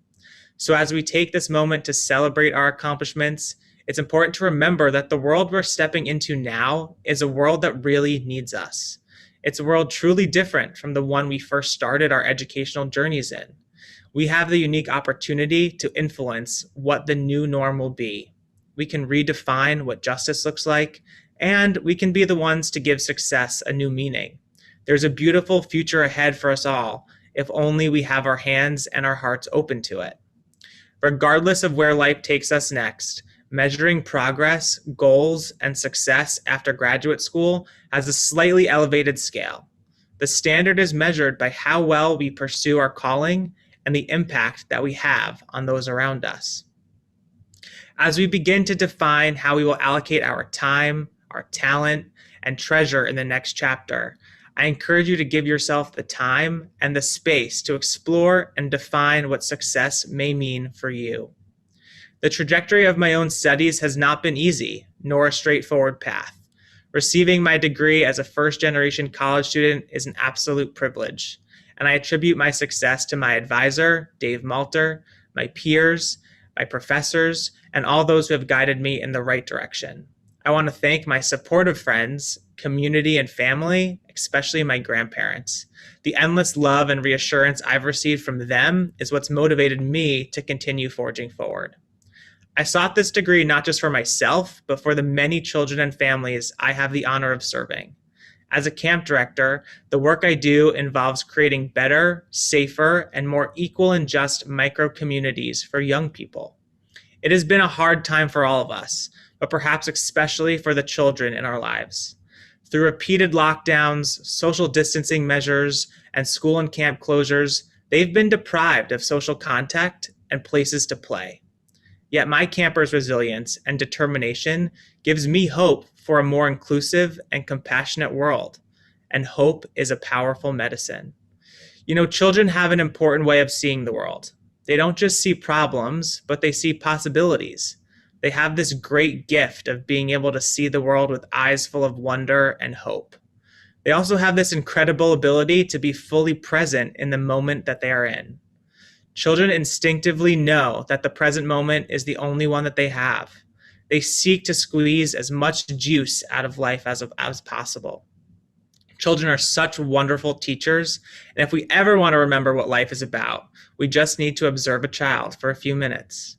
So as we take this moment to celebrate our accomplishments, it's important to remember that the world we're stepping into now is a world that really needs us. It's a world truly different from the one we first started our educational journeys in. We have the unique opportunity to influence what the new norm will be. We can redefine what justice looks like, and we can be the ones to give success a new meaning. There's a beautiful future ahead for us all, if only we have our hands and our hearts open to it. Regardless of where life takes us next, measuring progress, goals, and success after graduate school has a slightly elevated scale. The standard is measured by how well we pursue our calling and the impact that we have on those around us. As we begin to define how we will allocate our time, our talent, and treasure in the next chapter, I encourage you to give yourself the time and the space to explore and define what success may mean for you. The trajectory of my own studies has not been easy, nor a straightforward path. Receiving my degree as a first-generation college student is an absolute privilege, and I attribute my success to my advisor, Dave Malter, my peers, my professors, and all those who have guided me in the right direction. I want to thank my supportive friends, community, and family, especially my grandparents. The endless love and reassurance I've received from them is what's motivated me to continue forging forward. I sought this degree not just for myself, but for the many children and families I have the honor of serving. As a camp director, the work I do involves creating better, safer, and more equal and just micro-communities for young people. It has been a hard time for all of us, but perhaps especially for the children in our lives. Through repeated lockdowns, social distancing measures, and school and camp closures, they've been deprived of social contact and places to play. Yet my campers' resilience and determination gives me hope for a more inclusive and compassionate world. And hope is a powerful medicine. You know, children have an important way of seeing the world. They don't just see problems, but they see possibilities. They have this great gift of being able to see the world with eyes full of wonder and hope. They also have this incredible ability to be fully present in the moment that they are in. Children instinctively know that the present moment is the only one that they have. They seek to squeeze as much juice out of life as possible. Children are such wonderful teachers, and if we ever want to remember what life is about, we just need to observe a child for a few minutes.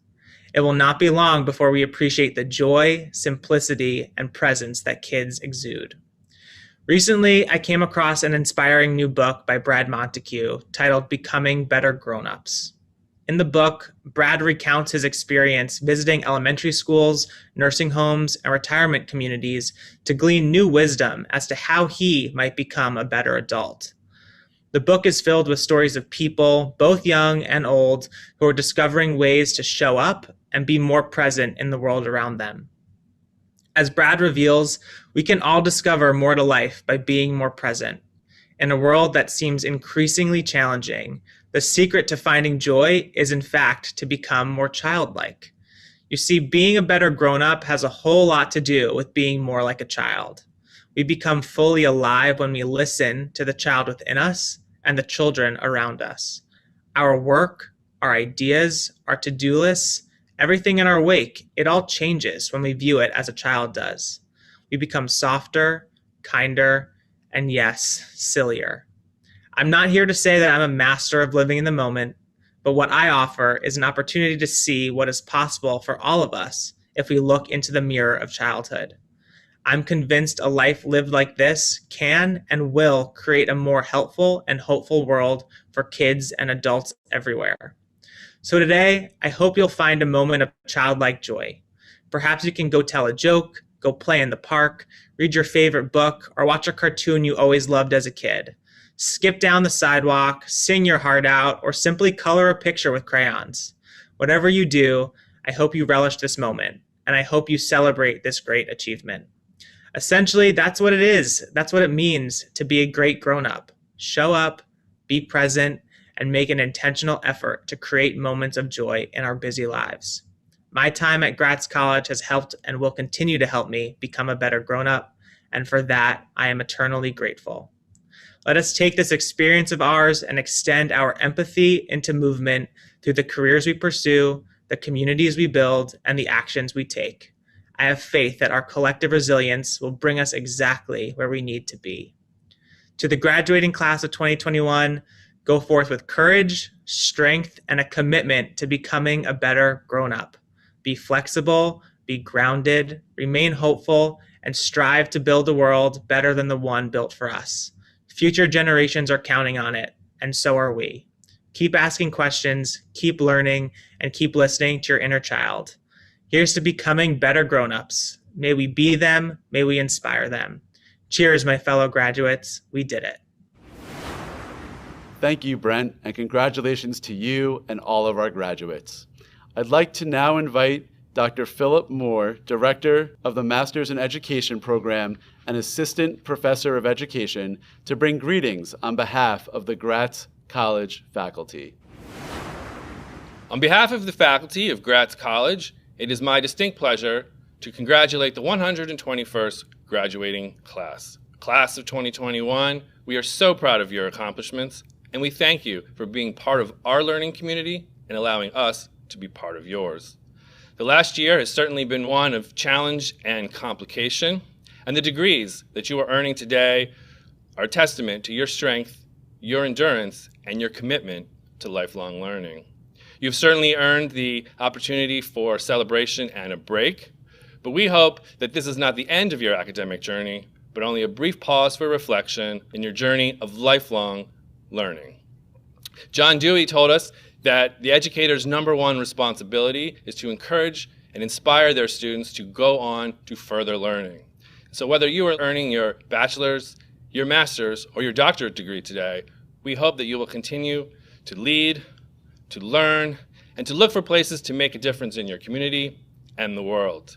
It will not be long before we appreciate the joy, simplicity, and presence that kids exude. Recently, I came across an inspiring new book by Brad Montague titled Becoming Better Grown-Ups. In the book, Brad recounts his experience visiting elementary schools, nursing homes, and retirement communities to glean new wisdom as to how he might become a better adult. The book is filled with stories of people, both young and old, who are discovering ways to show up and be more present in the world around them. As Brad reveals, we can all discover more to life by being more present. In a world that seems increasingly challenging, the secret to finding joy is, in fact, to become more childlike. You see, being a better grown-up has a whole lot to do with being more like a child. We become fully alive when we listen to the child within us and the children around us. Our work, our ideas, our to-do lists, everything in our wake, it all changes when we view it as a child does. We become softer, kinder, and yes, sillier. I'm not here to say that I'm a master of living in the moment, but what I offer is an opportunity to see what is possible for all of us if we look into the mirror of childhood. I'm convinced a life lived like this can and will create a more helpful and hopeful world for kids and adults everywhere. So today, I hope you'll find a moment of childlike joy. Perhaps you can go tell a joke, go play in the park, read your favorite book, or watch a cartoon you always loved as a kid. Skip down the sidewalk, sing your heart out, or simply color a picture with crayons. Whatever you do, I hope you relish this moment, and I hope you celebrate this great achievement. Essentially, that's what it is. That's what it means to be a great grown-up. Show up, be present, and make an intentional effort to create moments of joy in our busy lives. My time at Gratz College has helped and will continue to help me become a better grown-up, and for that, I am eternally grateful. Let us take this experience of ours and extend our empathy into movement through the careers we pursue, the communities we build, and the actions we take. I have faith that our collective resilience will bring us exactly where we need to be. To the graduating class of 2021, go forth with courage, strength, and a commitment to becoming a better grown-up. Be flexible, be grounded, remain hopeful, and strive to build a world better than the one built for us. Future generations are counting on it, and so are we. Keep asking questions, keep learning, and keep listening to your inner child. Here's to becoming better grown-ups. May we be them, may we inspire them. Cheers, my fellow graduates. We did it. Thank you, Brent, and congratulations to you and all of our graduates. I'd like to now invite Dr. Philip Moore, Director of the Masters in Education Program and Assistant Professor of Education, to bring greetings on behalf of the Gratz College faculty. On behalf of the faculty of Gratz College, it is my distinct pleasure to congratulate the 121st graduating class. Class of 2021, we are so proud of your accomplishments, and we thank you for being part of our learning community and allowing us to be part of yours. The last year has certainly been one of challenge and complication, and the degrees that you are earning today are a testament to your strength, your endurance, and your commitment to lifelong learning. You've certainly earned the opportunity for celebration and a break, but we hope that this is not the end of your academic journey, but only a brief pause for reflection in your journey of lifelong learning. John Dewey told us that the educator's number one responsibility is to encourage and inspire their students to go on to further learning. So whether you are earning your bachelor's, your master's, or your doctorate degree today, we hope that you will continue to lead, to learn, and to look for places to make a difference in your community and the world.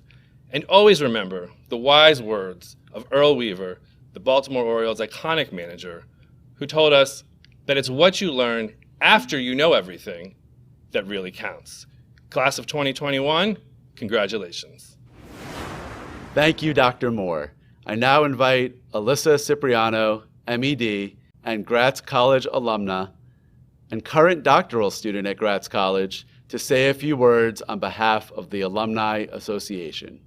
And always remember the wise words of Earl Weaver, the Baltimore Orioles' iconic manager, who told us that it's what you learn after you know everything that really counts. Class of 2021, congratulations. Thank you, Dr. Moore. I now invite Alyssa Cipriano, MED, and Gratz College alumna, and current doctoral student at Gratz College, to say a few words on behalf of the Alumni Association.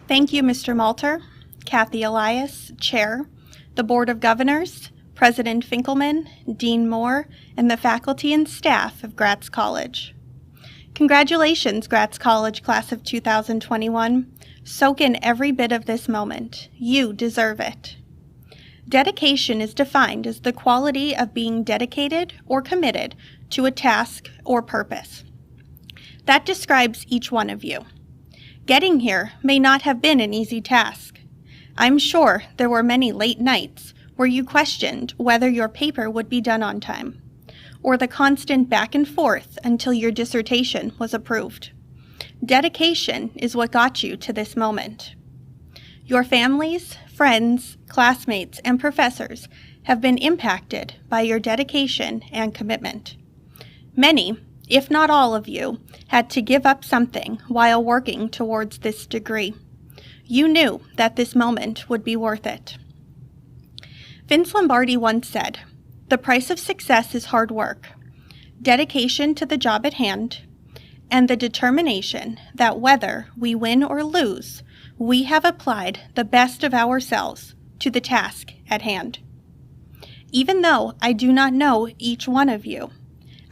Thank you, Mr. Malter, Kathy Elias, Chair, the Board of Governors, President Finkelman, Dean Moore, and the faculty and staff of Gratz College. Congratulations, Gratz College Class of 2021. Soak in every bit of this moment. You deserve it. Dedication is defined as the quality of being dedicated or committed to a task or purpose. That describes each one of you. Getting here may not have been an easy task. I'm sure there were many late nights where you questioned whether your paper would be done on time, or the constant back and forth until your dissertation was approved. Dedication is what got you to this moment. Your families, friends, classmates, and professors have been impacted by your dedication and commitment. Many, if not all of you, had to give up something while working towards this degree. You knew that this moment would be worth it. Vince Lombardi once said, "The price of success is hard work." dedication to the job at hand, and the determination that whether we win or lose, we have applied the best of ourselves to the task at hand. Even though I do not know each one of you,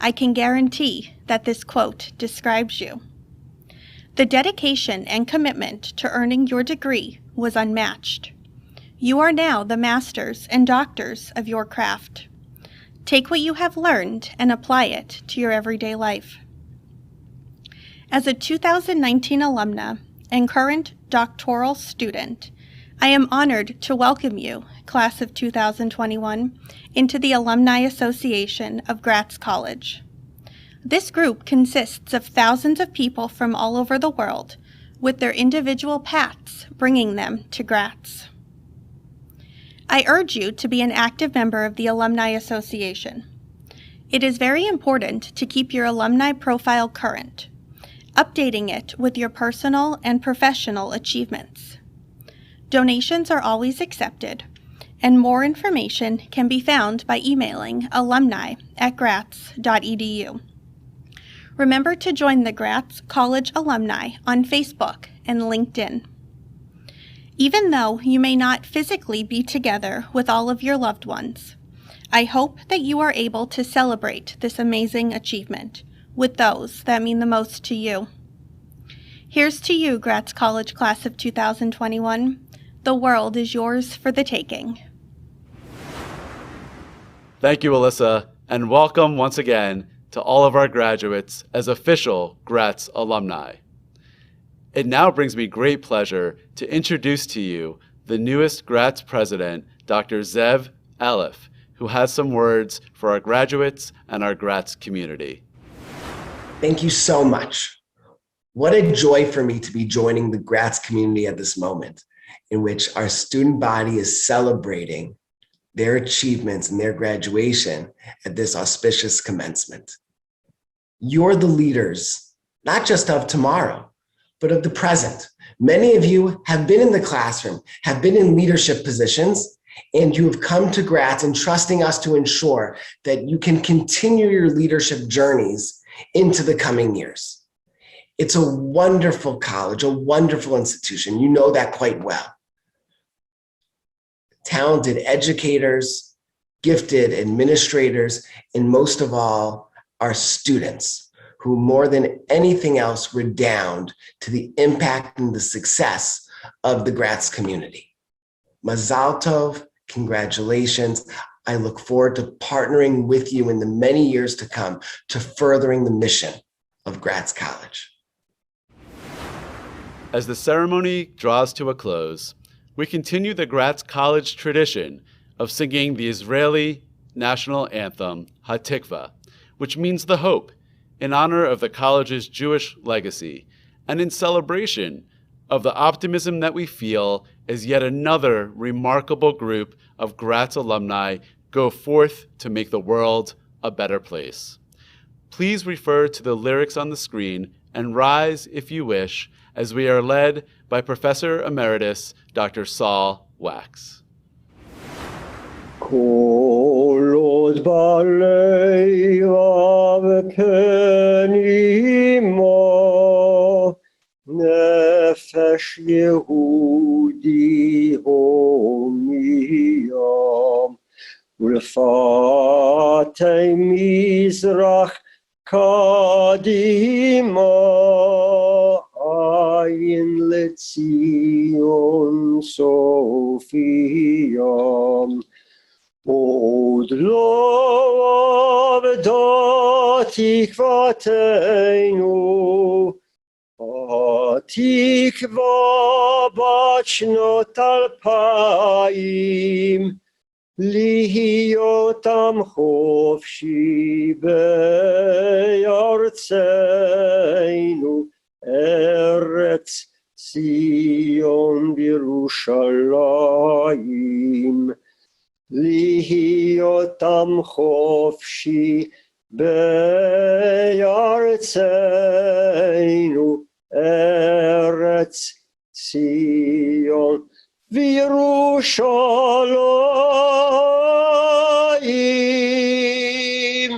I can guarantee that this quote describes you. The dedication and commitment to earning your degree was unmatched. You are now the masters and doctors of your craft. Take what you have learned and apply it to your everyday life. As a 2019 alumna and current doctoral student, I am honored to welcome you, class of 2021, into the Alumni Association of Gratz College. This group consists of thousands of people from all over the world, with their individual paths bringing them to Gratz. I urge you to be an active member of the Alumni Association. It is very important to keep your alumni profile current, updating it with your personal and professional achievements. Donations are always accepted, and more information can be found by emailing alumni@gratz.edu. Remember to join the Gratz College alumni on Facebook and LinkedIn. Even though you may not physically be together with all of your loved ones, I hope that you are able to celebrate this amazing achievement with those that mean the most to you. Here's to you, Gratz College class of 2021. The world is yours for the taking. Thank you, Alyssa, and welcome once again to all of our graduates as official Gratz alumni. It now brings me great pleasure to introduce to you the newest Gratz president, Dr. Zev Eleff, who has some words for our graduates and our Gratz community. Thank you so much. What a joy for me to be joining the Gratz community at this moment, in which our student body is celebrating their achievements and their graduation at this auspicious commencement. You're the leaders, not just of tomorrow, but of the present. Many of you have been in the classroom, have been in leadership positions, and you have come to Gratz entrusting us to ensure that you can continue your leadership journeys into the coming years. It's a wonderful college, a wonderful institution. You know that quite well. Talented educators, gifted administrators, and most of all, our students, who more than anything else redound to the impact and the success of the Gratz community. Mazal tov, congratulations. I look forward to partnering with you in the many years to come to furthering the mission of Gratz College. As the ceremony draws to a close, we continue the Gratz College tradition of singing the Israeli national anthem, Hatikva, which means the hope, in honor of the college's Jewish legacy, and in celebration of the optimism that we feel as yet another remarkable group of Gratz alumni go forth to make the world a better place. Please refer to the lyrics on the screen and rise if you wish, as we are led by Professor Emeritus Dr. Saul Wax. כל עוד בלב פנימו נפש יהודי הומייה ולפתי מזרח קדימה עין לציון סופיה עוד לא אבדה תקוותנו, התקווה בת שנות 2000, להיות עם חופשי בארצנו, ארץ ציון בירושלים. להיות עם חופשי בארצנו, ארץ ציון וירושלים.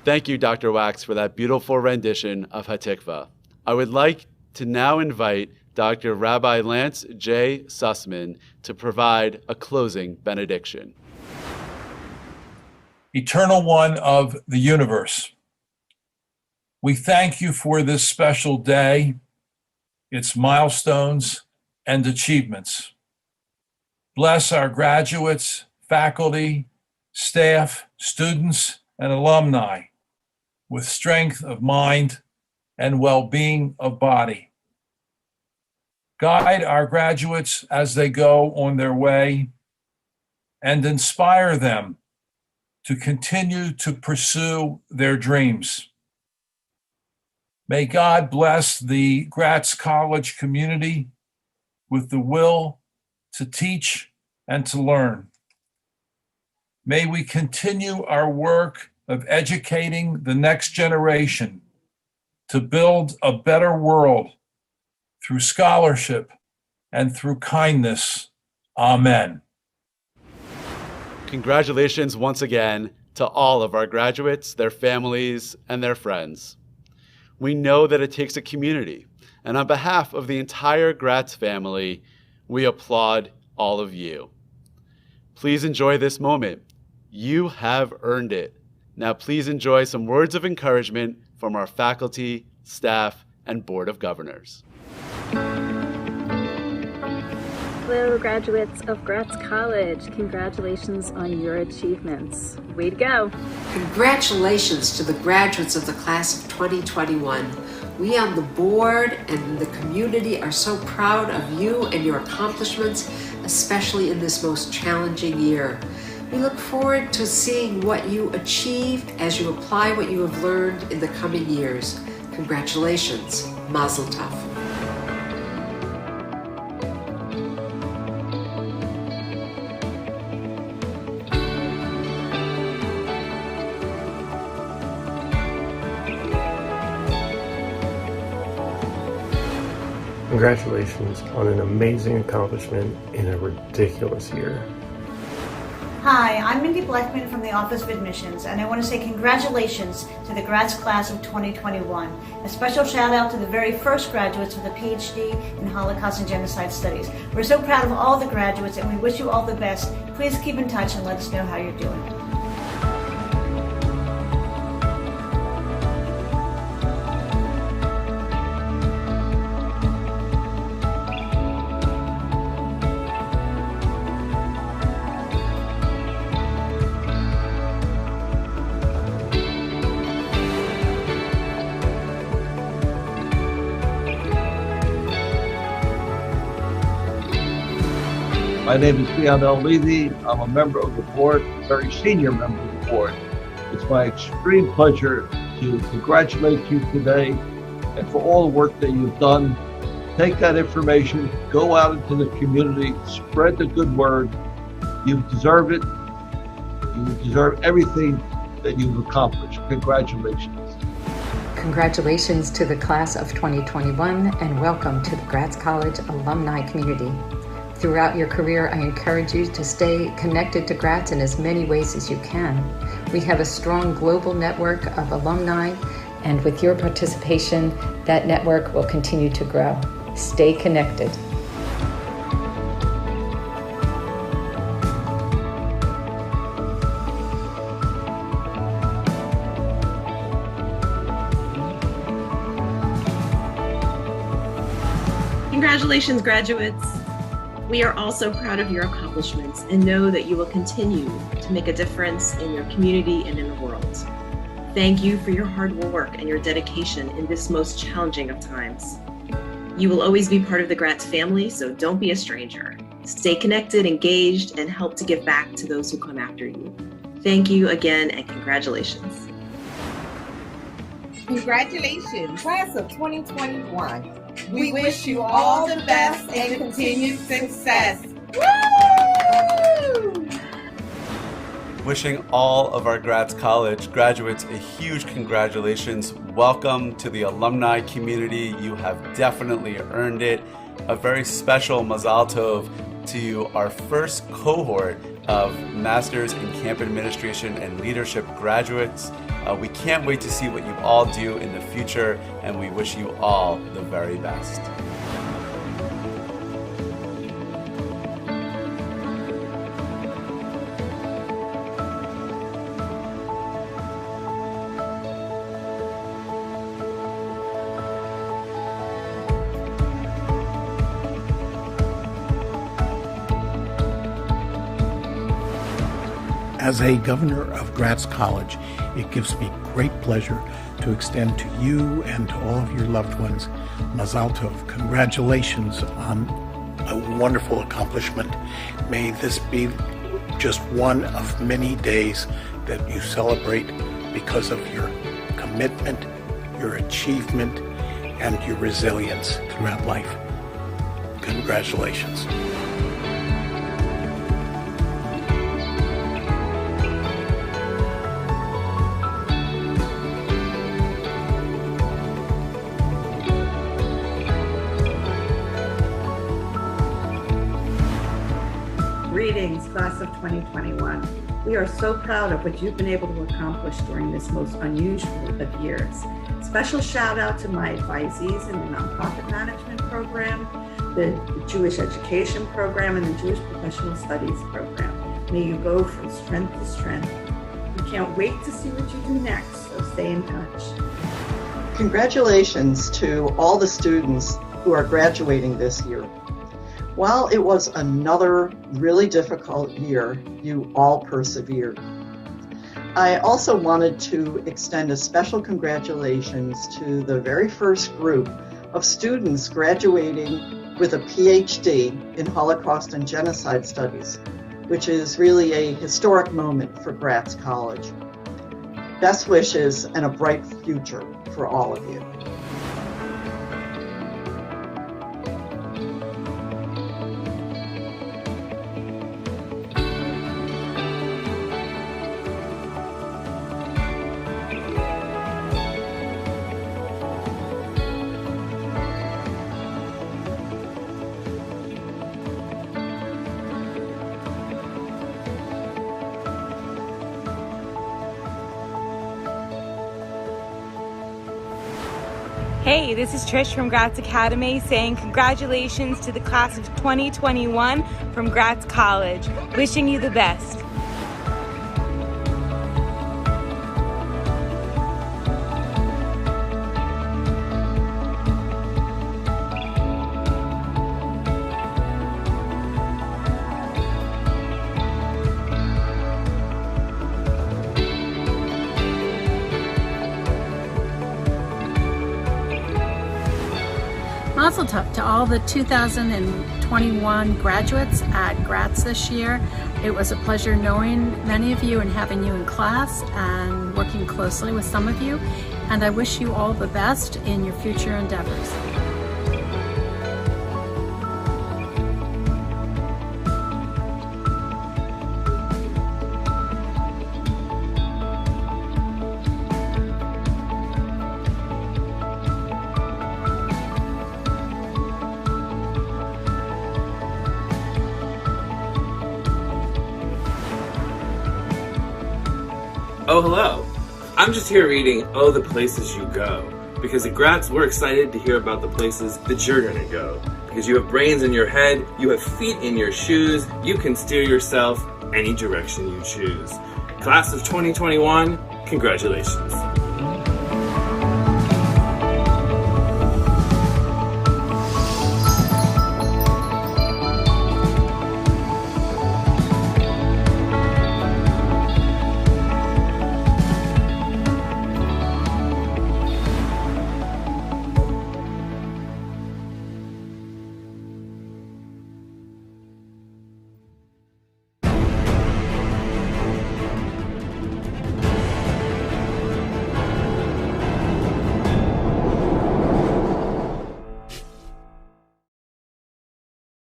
Thank you, Dr. Wax, for that beautiful rendition of Hatikva. I would like to now invite Dr. Rabbi Lance J. Sussman to provide a closing benediction. Eternal One of the universe, we thank you for this special day, its milestones and achievements. Bless our graduates, faculty, staff, students, and alumni with strength of mind and well-being of body. Guide our graduates as they go on their way and inspire them to continue to pursue their dreams. May God bless the Gratz College community with the will to teach and to learn. May we continue our work of educating the next generation to build a better world through scholarship and through kindness. Amen. Congratulations once again to all of our graduates, their families, and their friends. We know that it takes a community, and on behalf of the entire Gratz family, we applaud all of you. Please enjoy this moment. You have earned it. Now please enjoy some words of encouragement from our faculty, staff, and Board of Governors. Hello, graduates of Gratz College. Congratulations on your achievements. Way to go. Congratulations to the graduates of the class of 2021. We on the board and the community are so proud of you and your accomplishments, especially in this most challenging year. We look forward to seeing what you achieve as you apply what you have learned in the coming years. Congratulations. Mazel tov. Congratulations on an amazing accomplishment in a ridiculous year. Hi, I'm Mindy Blackman from the Office of Admissions, and I want to say congratulations to the Gratz class of 2021. A special shout out to the very first graduates with a PhD in Holocaust and Genocide Studies. We're so proud of all the graduates, and we wish you all the best. Please keep in touch and let us know how you're doing. My name is Leon L. Levy. I'm a member of the board, a very senior member of the board. It's my extreme pleasure to congratulate you today and for all the work that you've done. Take that information, go out into the community, spread the good word. You deserve it. You deserve everything that you've accomplished. Congratulations. Congratulations to the class of 2021 and welcome to the Gratz College alumni community. Throughout your career, I encourage you to stay connected to Gratz in as many ways as you can. We have a strong global network of alumni, and with your participation, that network will continue to grow. Stay connected. Congratulations, graduates. We are also proud of your accomplishments and know that you will continue to make a difference in your community and in the world. Thank you for your hard work and your dedication in this most challenging of times. You will always be part of the Gratz family, so don't be a stranger. Stay connected, engaged, and help to give back to those who come after you. Thank you again and congratulations. Congratulations, class of 2021. We wish you all the best and continued success. Woo! Wishing all of our Gratz College graduates a huge congratulations. Welcome to the alumni community. You have definitely earned it. A very special mazal tov to our first cohort of Masters in Camp Administration and Leadership graduates. We can't wait to see what you all do in the future, and we wish you all the very best. As a governor of Gratz College, it gives me great pleasure to extend to you and to all of your loved ones Mazal Tov. Congratulations on a wonderful accomplishment. May this be just one of many days that you celebrate because of your commitment, your achievement, and your resilience throughout life. Congratulations. Greetings, class of 2021. We are so proud of what you've been able to accomplish during this most unusual of years. Special shout out to my advisees in the nonprofit management program, the Jewish education program, and the Jewish professional studies program. May you go from strength to strength. We can't wait to see what you do next, so stay in touch. Congratulations to all the students who are graduating this year. While it was another really difficult year, you all persevered. I also wanted to extend a special congratulations to the very first group of students graduating with a PhD in Holocaust and Genocide Studies, which is really a historic moment for Gratz College. Best wishes and a bright future for all of you. Hey, this is Trish from Gratz Academy saying congratulations to the class of 2021 from Gratz College. Wishing you the best. Mazel tov to all the 2021 graduates at Gratz this year. It was a pleasure knowing many of you and having you in class and working closely with some of you. And I wish you all the best in your future endeavors. Oh, hello. I'm just here reading Oh, the Places You Go, because at Gratz, we're excited to hear about the places that you're going to go. Because you have brains in your head, you have feet in your shoes, you can steer yourself any direction you choose. Class of 2021, congratulations.